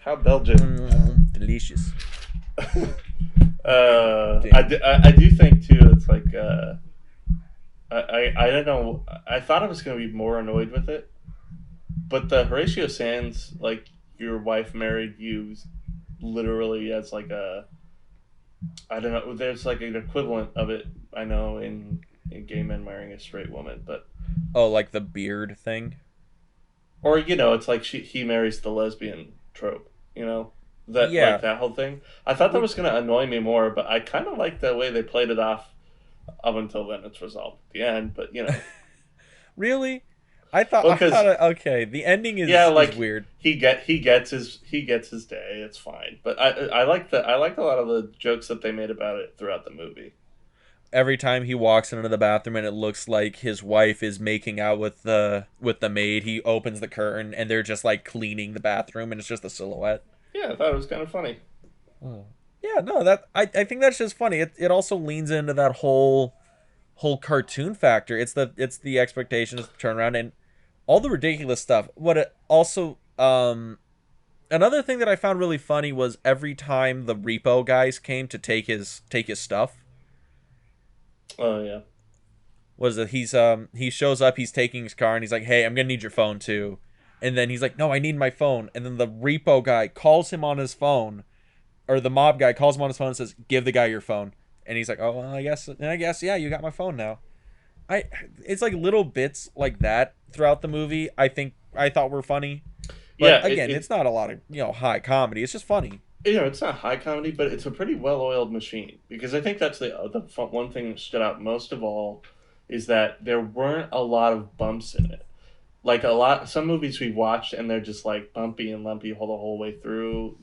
How Belgian. Delicious. I do think too. It's like I don't know. I thought I was going to be more annoyed with it, but the Horatio Sands, like, your wife married you, literally as like a, I don't know. There's like an equivalent of it, I know, in gay men marrying a straight woman, but like the beard thing, or it's like he marries the lesbian trope, like that whole thing. I thought that was going to annoy me more, but I kind of like the way they played it off up until then. It's resolved at the end, but really. I thought okay. The ending is weird. He gets his day. It's fine. But I liked a lot of the jokes that they made about it throughout the movie. Every time he walks into the bathroom and it looks like his wife is making out with the maid, he opens the curtain and they're just like cleaning the bathroom and it's just a silhouette. Yeah, I thought it was kind of funny. Oh. Yeah, no, I think that's just funny. It also leans into that whole cartoon factor. It's the expectations to turn around and all the ridiculous stuff. What it also another thing that I found really funny was every time the repo guys came to take his stuff. Oh yeah. Was it he shows up, he's taking his car and he's like, "Hey, I'm going to need your phone too." And then he's like, "No, I need my phone." And then the repo guy calls him on his phone, or the mob guy calls him on his phone and says, "Give the guy your phone." And he's like, "Oh, well, I guess, yeah, you got my phone now." I it's like little bits like that throughout the movie. I thought were funny, but Yeah, again, it's not a lot of high comedy. It's just funny. it's not high comedy, but it's a pretty well-oiled machine. Because I think that's one thing that stood out most of all is that there weren't a lot of bumps in it. Like some movies we watched and they're just like bumpy and lumpy the whole way through.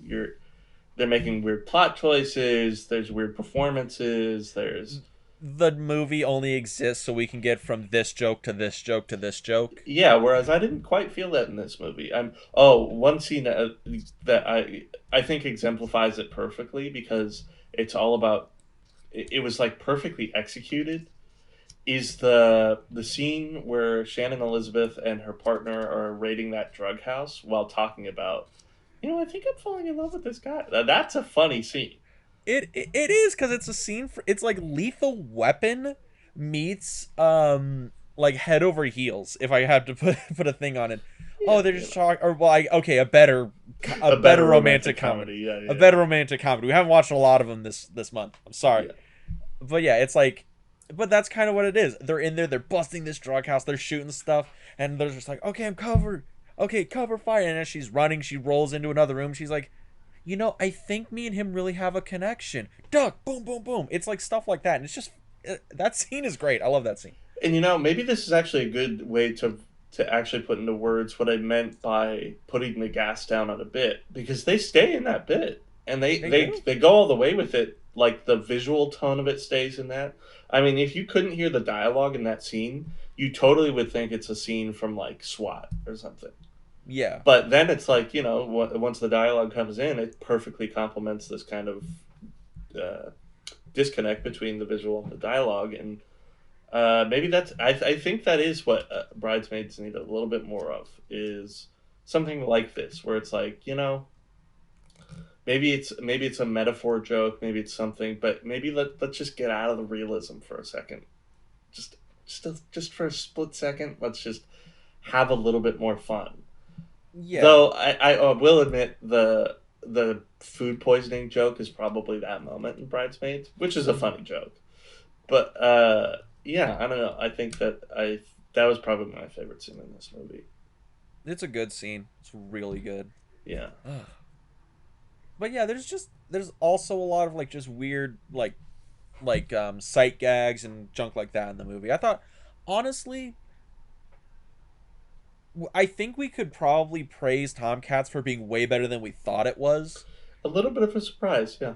They're making weird plot choices. There's weird performances. There's The movie only exists so we can get from this joke to this joke to this joke. Yeah, whereas I didn't quite feel that in this movie. One scene that I think exemplifies it perfectly because it's all about it was like perfectly executed is the scene where Shannon Elizabeth and her partner are raiding that drug house while talking about, I think I'm falling in love with this guy. That's a funny scene. It is because it's a scene for it's like Lethal Weapon meets like Head Over Heels. If I had to put a thing on it, Yeah, they're just talking. Or well, okay, a better romantic comedy. Yeah, A better romantic comedy. We haven't watched a lot of them this month. I'm sorry, yeah. but yeah, it's like, but that's kind of what it is. They're in there. They're busting this drug house. They're shooting stuff, and they're just like, okay, I'm covered. Okay, cover fire. And as she's running, she rolls into another room. She's like, I think me and him really have a connection. Duck, boom, boom, boom. It's like stuff like that. And it's just, that scene is great. I love that scene. And maybe this is actually a good way to actually put into words what I meant by putting the gas down on a bit, because they stay in that bit and they go all the way with it. Like the visual tone of it stays in that. I mean, if you couldn't hear the dialogue in that scene, you totally would think it's a scene from like SWAT or something. Yeah. But then it's like, once the dialogue comes in, it perfectly complements this kind of disconnect between the visual and the dialogue. And maybe I think that is what Bridesmaids need a little bit more of, is something like this, where it's like, maybe it's a metaphor joke, maybe it's something, but maybe let's just get out of the realism for a second. Just for a split second, let's just have a little bit more fun. Yeah. Though I will admit the food poisoning joke is probably that moment in Bridesmaids, which is a funny joke. But yeah, I don't know. I think that was probably my favorite scene in this movie. It's a good scene. It's really good. Yeah. But yeah, there's also a lot of like just weird like sight gags and junk like that in the movie. I thought, honestly, I think we could probably praise Tomcats for being way better than we thought it was. A little bit of a surprise, yeah.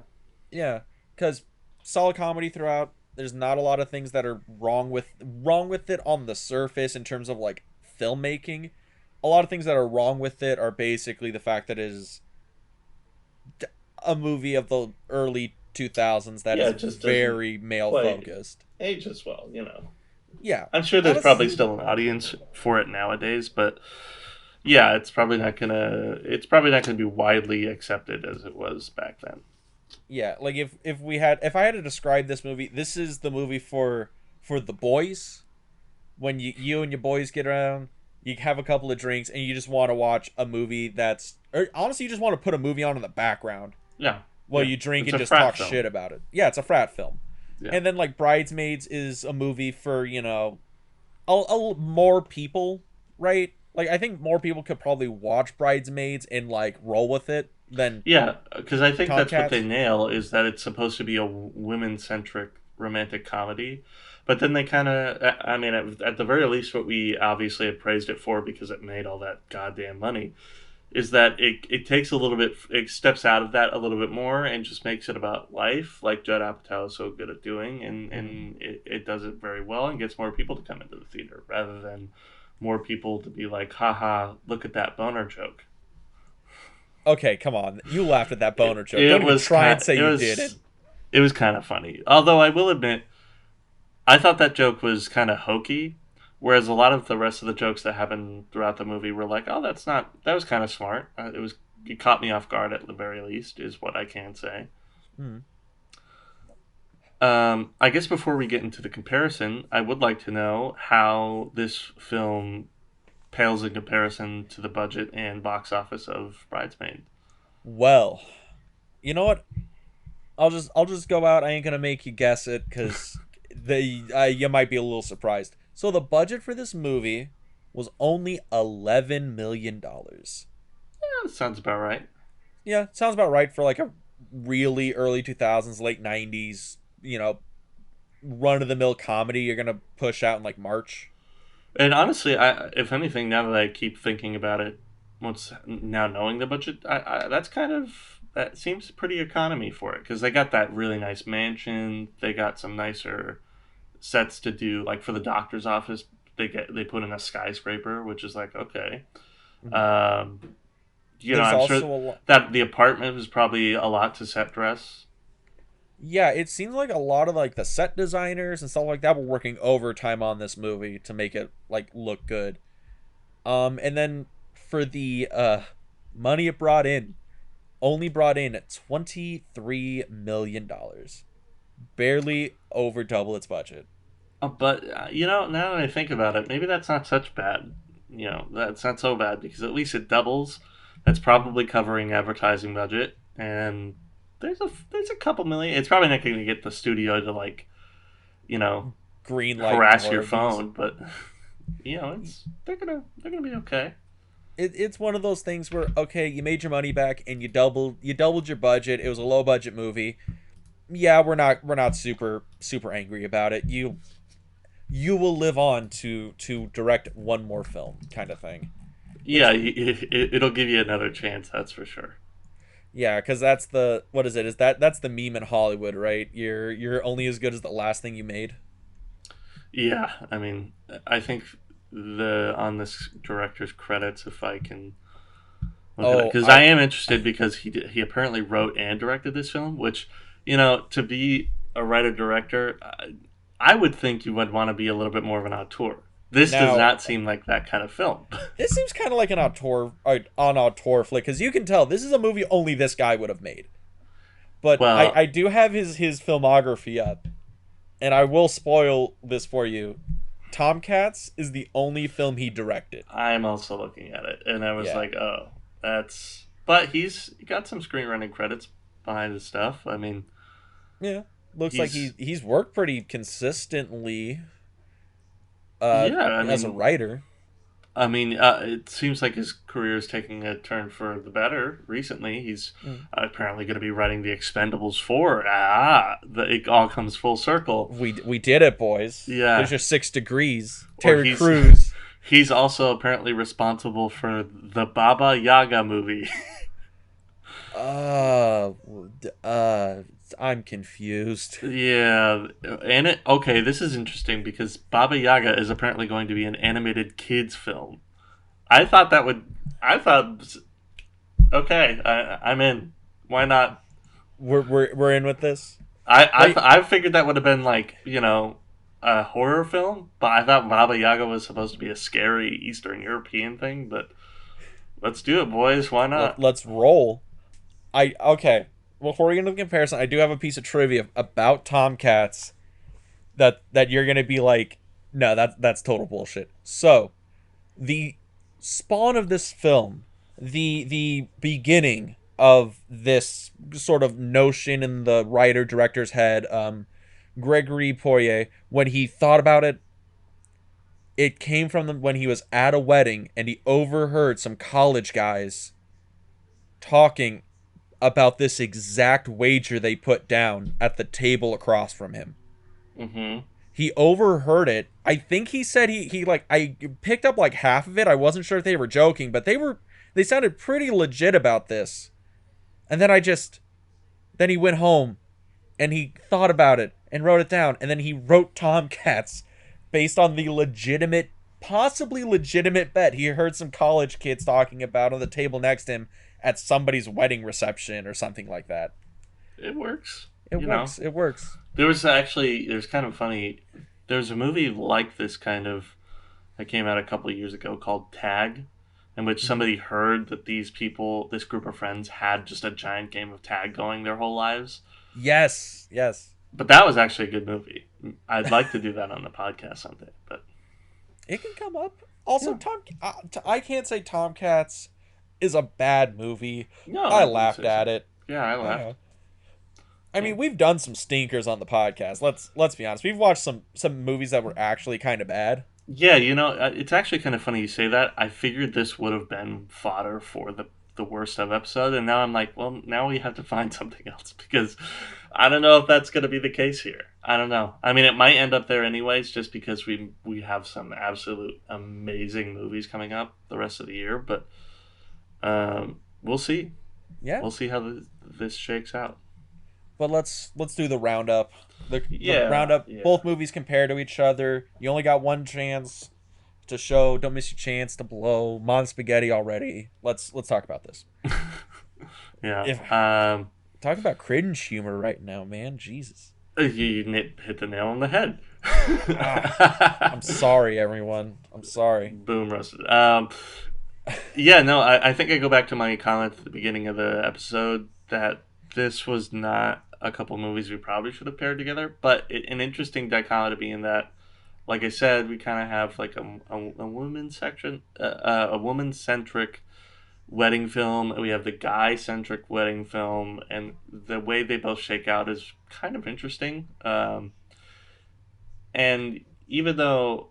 Yeah, because solid comedy throughout. There's not a lot of things that are wrong with it on the surface in terms of like filmmaking. A lot of things that are wrong with it are basically the fact that it is a movie of the early 2000s that is just very male focused. Ages well, Yeah, I'm sure there's probably still an audience for it nowadays, but yeah, it's probably not gonna be widely accepted as it was back then. Yeah, like if I had to describe this movie, this is the movie for the boys. When you and your boys get around, you have a couple of drinks, and you just want to watch a movie or honestly, you just want to put a movie on in the background. Yeah. While you drink and just talk shit about it. Yeah, it's a frat film. Yeah. And then like Bridesmaids is a movie for, more people, right? Like I think more people could probably watch Bridesmaids and like roll with it than because I think Tomcats. That's what they nail, is that it's supposed to be a women-centric romantic comedy. But then they kind of, I mean, at the very least, what we obviously have praised it for because it made all that goddamn money, is that it takes a little bit, it steps out of that a little bit more and just makes it about life, like Judd Apatow is so good at doing, and it does it very well and gets more people to come into the theater rather than more people to be like, haha, look at that boner joke. Okay, come on. You laughed at that boner joke. Don't even try and say you didn't. It was kind of funny. Although I will admit, I thought that joke was kind of hokey, whereas a lot of the rest of the jokes that happened throughout the movie were like, oh, that was kind of smart. It caught me off guard at the very least, is what I can say. I guess before we get into the comparison, I would like to know how this film pales in comparison to the budget and box office of Bridesmaid. Well, you know what? I'll just go out. I ain't gonna make you guess it because you might be a little surprised. So the budget for this movie was only $11 million. Yeah, that sounds about right. Yeah, sounds about right for like a really early 2000s, late 90s, run of the mill comedy you're gonna push out in like March. And honestly, if anything, now that I keep thinking about it, once now knowing the budget, that's kind of that seems pretty economy for it because they got that really nice mansion. They got some nicer sets to do, like for the doctor's office. They put in a skyscraper, which is like okay. Mhm. Um, There's I'm also sure a lot. that the apartment was probably a lot to set dress. Yeah, it seems like a lot of like the set designers and stuff like that were working overtime on this movie to make it like look good. And then for the money it only brought in $23 million, barely over double its budget. But now that I think about it, maybe that's not such bad. That's not so bad because at least it doubles. That's probably covering advertising budget, and there's a couple million. It's probably not going to get the studio to like you know Green light harass more your of these. phone, but it's they're gonna be okay. It's one of those things where okay, you made your money back and you doubled your budget. It was a low budget movie. Yeah, we're not super angry about it. You will live on to direct one more film kind of thing. Yeah, Which it'll give you another chance. That's for sure. yeah, because that's the what is it? That's the meme in Hollywood, right? You're only as good as the last thing you made. Yeah, I mean, I think the on this director's credits, if I can look at it, Oh, because I am interested because he apparently wrote and directed this film, which to be a writer director, I would think you would want to be a little bit more of an auteur. This does now not seem like that kind of film. this seems kind of like an auteur flick because you can tell this is a movie only this guy would have made. But I Well, I do have his filmography up, and I will spoil this for you. Tomcats is the only film he directed. I'm also looking at it, and I was Yeah. like, oh, that's. But he's got some screenwriting credits behind his stuff. I mean, Yeah. Looks like he's he's worked pretty consistently yeah. I as a mean, writer. It seems like his career is taking a turn for the better recently. He's Mm. apparently going to be writing The Expendables 4. It all comes full circle. We did it, boys. Yeah. There's your 6 degrees. Or Terry Crews. he's also apparently responsible for the Baba Yaga movie. Uh, uh, I'm confused. Yeah, and okay, this is interesting because Baba Yaga is apparently going to be an animated kids film. I thought that would. I thought, okay, I'm in. Why not? We're in with this. I Wait, I figured that would have been like a horror film, but I thought Baba Yaga was supposed to be a scary Eastern European thing. But let's do it, boys. Why not? let's roll. Okay. Before we get into the comparison, I do have a piece of trivia about Tomcats that you're gonna be like, no, that's total bullshit. So, the spawn of this film, the beginning of this sort of notion in the writer director's head, Gregory Poirier, when he thought about it, it came from when he was at a wedding and he overheard some college guys talking about this exact wager they put down at the table across from him. Mm-hmm. He overheard it. I think he said he like I picked up like half of it. I wasn't sure if they were joking, but they sounded pretty legit about this. And then he went home and he thought about it and wrote it down and then he wrote Tomcats based on the possibly legitimate bet he heard some college kids talking about on the table next to him at somebody's wedding reception or something like that. It works. It You know. works. It works. There's kind of funny. There's a movie like this kind of that came out a couple of years ago called Tag, in which somebody heard that this group of friends, had just a giant game of tag going their whole lives. Yes. Yes. But that was actually a good movie. I'd like to do that on the podcast someday. But It can come up. Also, yeah. I can't say Tomcats is a bad movie. No, I wouldn't laughed say so. at it. Yeah, I Uh, laughed. I mean, we've done some stinkers on the podcast. Let's be honest. We've watched some movies that were actually kind of bad. Yeah, it's actually kind of funny you say that. I figured this would have been fodder for the worst of episode, and now I'm like, well, now we have to find something else because I don't know if that's going to be the case here. I don't know. I mean, it might end up there anyways, just because we have some absolute amazing movies coming up the rest of the year, but we'll see. Yeah. We'll see how this shakes out. But let's do the roundup. The roundup. Yeah. Both movies compare to each other. You only got one chance to show. Don't miss your chance to blow. Mon Spaghetti already. Let's talk about this. Yeah. Talk about cringe humor right now, man. Jesus. You hit the nail on the head. I'm sorry, everyone. I'm sorry. Boom roasted. Yeah, no, I think I go back to my comment at the beginning of the episode that this was not a couple movies we probably should have paired together, but an interesting dichotomy in that, like I said, we kind of have like a women's section, a woman-centric wedding film. We have the guy-centric wedding film, and the way they both shake out is kind of interesting. And even though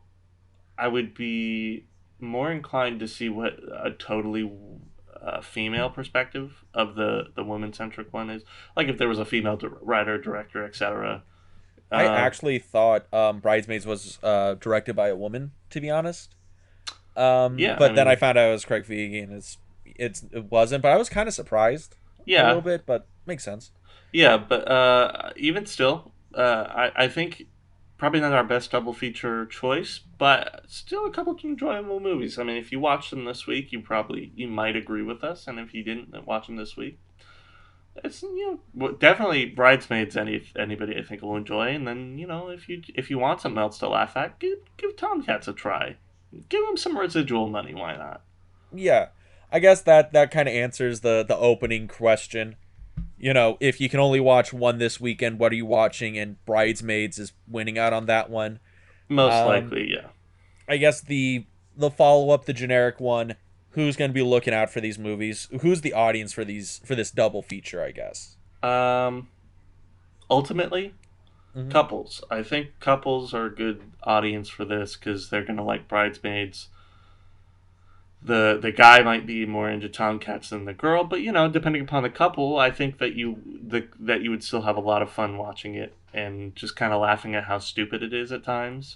I would be more inclined to see what a totally female perspective of the woman-centric one is, like if there was a female writer, director, etc. I actually thought Bridesmaids was directed by a woman, to be honest. Yeah, but then I found out it was Craig Feige, and it wasn't. But I was kind of surprised. Yeah, a little bit, but makes sense. Yeah, but even still, I think probably not our best double feature choice, but still a couple of enjoyable movies. I mean, if you watch them this week, you might agree with us, and if you didn't watch them this week, it's definitely Bridesmaids. Anybody I think will enjoy, and then if you want something else to laugh at, give Tomcats a try. Give them some residual money. Why not? Yeah, I guess that kind of answers the opening question. If you can only watch one this weekend, what are you watching? And Bridesmaids is winning out on that one. Most likely, yeah. I guess the follow-up, the generic one, who's going to be looking out for these movies? Who's the audience for this double feature, I guess? Ultimately, couples. I think couples are a good audience for this because they're going to like Bridesmaids. The guy might be more into Tomcats than the girl, but depending upon the couple, I think that you would still have a lot of fun watching it and just kind of laughing at how stupid it is at times.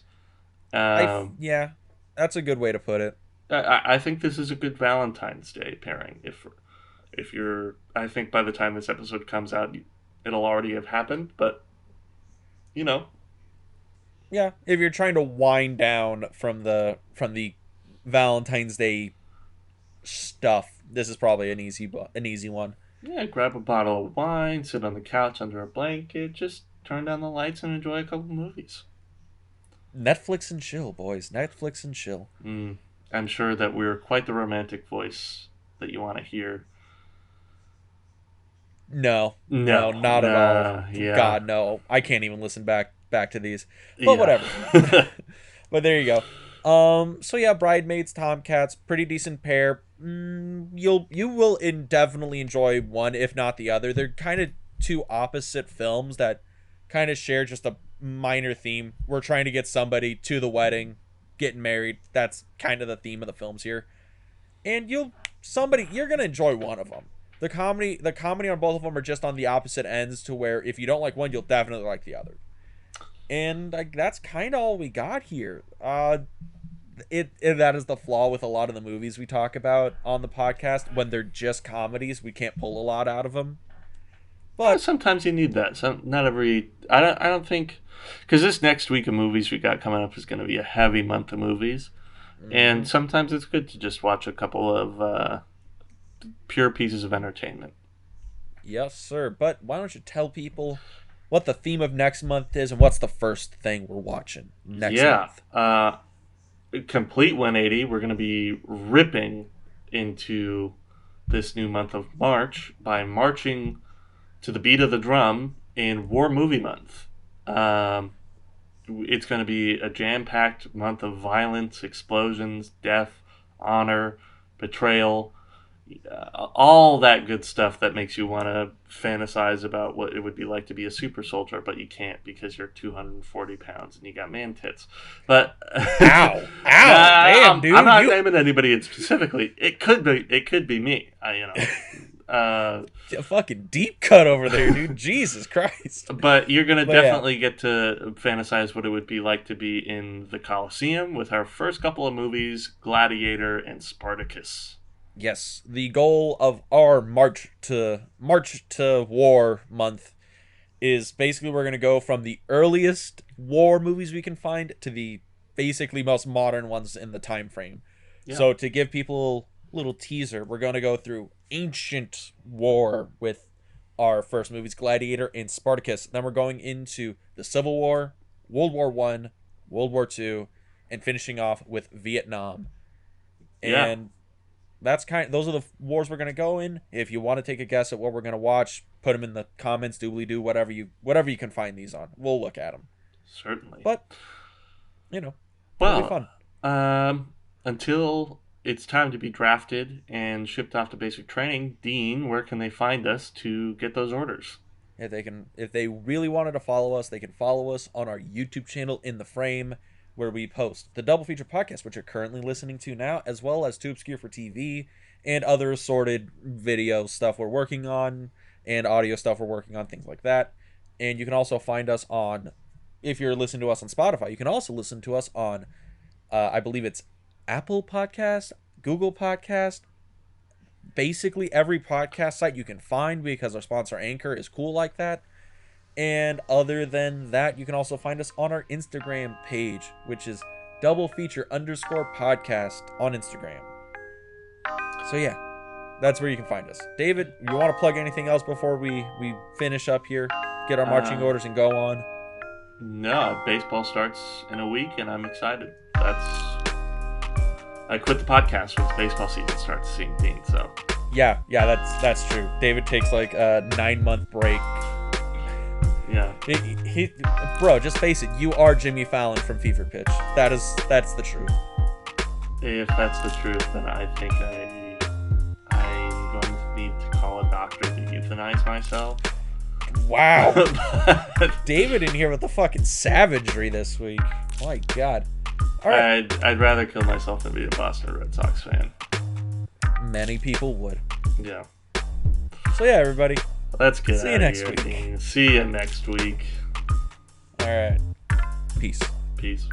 Yeah, that's a good way to put it. I think this is a good Valentine's Day pairing. If you're, I think by the time this episode comes out, it'll already have happened. But yeah, if you're trying to wind down from the Valentine's Day stuff, this is probably an easy one. Yeah, grab a bottle of wine, sit on the couch under a blanket, just turn down the lights and enjoy a couple movies. Netflix and chill, boys. Netflix and chill. I'm sure that we're quite the romantic voice that you want to hear. No, not at all. Yeah. God, no. I can't even listen back to these. But whatever. But there you go. So yeah, Bridesmaids, Tomcats, pretty decent pair. You will definitely enjoy one, if not the other. They're kind of two opposite films that kind of share just a minor theme. We're trying to get somebody to the wedding, getting married. That's kind of the theme of the films here. And you're gonna enjoy one of them. The comedy on both of them are just on the opposite ends, to where if you don't like one, you'll definitely like the other. And that's kind of all we got here. That is the flaw with a lot of the movies we talk about on the podcast. When they're just comedies, we can't pull a lot out of them. But sometimes you need that. Not every. I don't think, because this next week of movies we got coming up is going to be a heavy month of movies, and sometimes it's good to just watch a couple of pure pieces of entertainment. Yes, sir. But why don't you tell people what the theme of next month is, and what's the first thing we're watching next month? Complete 180. We're going to be ripping into this new month of March by marching to the beat of the drum in War Movie Month. It's going to be a jam-packed month of violence, explosions, death, honor, betrayal, all that good stuff that makes you want to fantasize about what it would be like to be a super soldier, but you can't because you're 240 pounds and you got man tits. But Ow, damn, dude! I'm not naming anybody specifically. It could be me. A fucking deep cut over there, dude. Jesus Christ! But you're gonna definitely get to fantasize what it would be like to be in the Colosseum with our first couple of movies, Gladiator and Spartacus. Yes, the goal of our March to War month is basically we're going to go from the earliest war movies we can find to the basically most modern ones in the time frame. Yeah. So to give people a little teaser, we're going to go through ancient war with our first movies, Gladiator and Spartacus. Then we're going into the Civil War, World War I, World War II, and finishing off with Vietnam. And those are the wars we're going to go in. If you want to take a guess at what we're going to watch, put them in the comments, doobly-doo, whatever you can find these on. We'll look at them. Certainly. But, it'll be fun. Until it's time to be drafted and shipped off to basic training, Dean, where can they find us to get those orders? If they really wanted to follow us, they can follow us on our YouTube channel, In the Frame, where we post the Double Feature podcast, which you're currently listening to now, as well as Too Obscure for TV and other assorted video stuff we're working on and audio stuff we're working on, things like that. And you can also find us on, if you're listening to us on Spotify, you can also listen to us on, I believe it's Apple Podcast, Google Podcast, basically every podcast site you can find because our sponsor Anchor is cool like that. And other than that, you can also find us on our Instagram page, which is _podcast on Instagram. So yeah, that's where you can find us. David, you want to plug anything else before we finish up here, get our marching orders and go on? No, baseball starts in a week and I'm excited. I quit the podcast once baseball season starts, 17, so. Yeah, that's true. David takes like a 9-month break. Yeah. Bro, just face it. You are Jimmy Fallon from Fever Pitch. That's the truth. If that's the truth, then I think I'm going to need to call a doctor to euthanize myself. Wow. David in here with the fucking savagery this week. My God. All right. I'd rather kill myself than be a Boston Red Sox fan. Many people would. Yeah. So yeah, everybody. Let's get See you next week. See you next week. All right. Peace. Peace.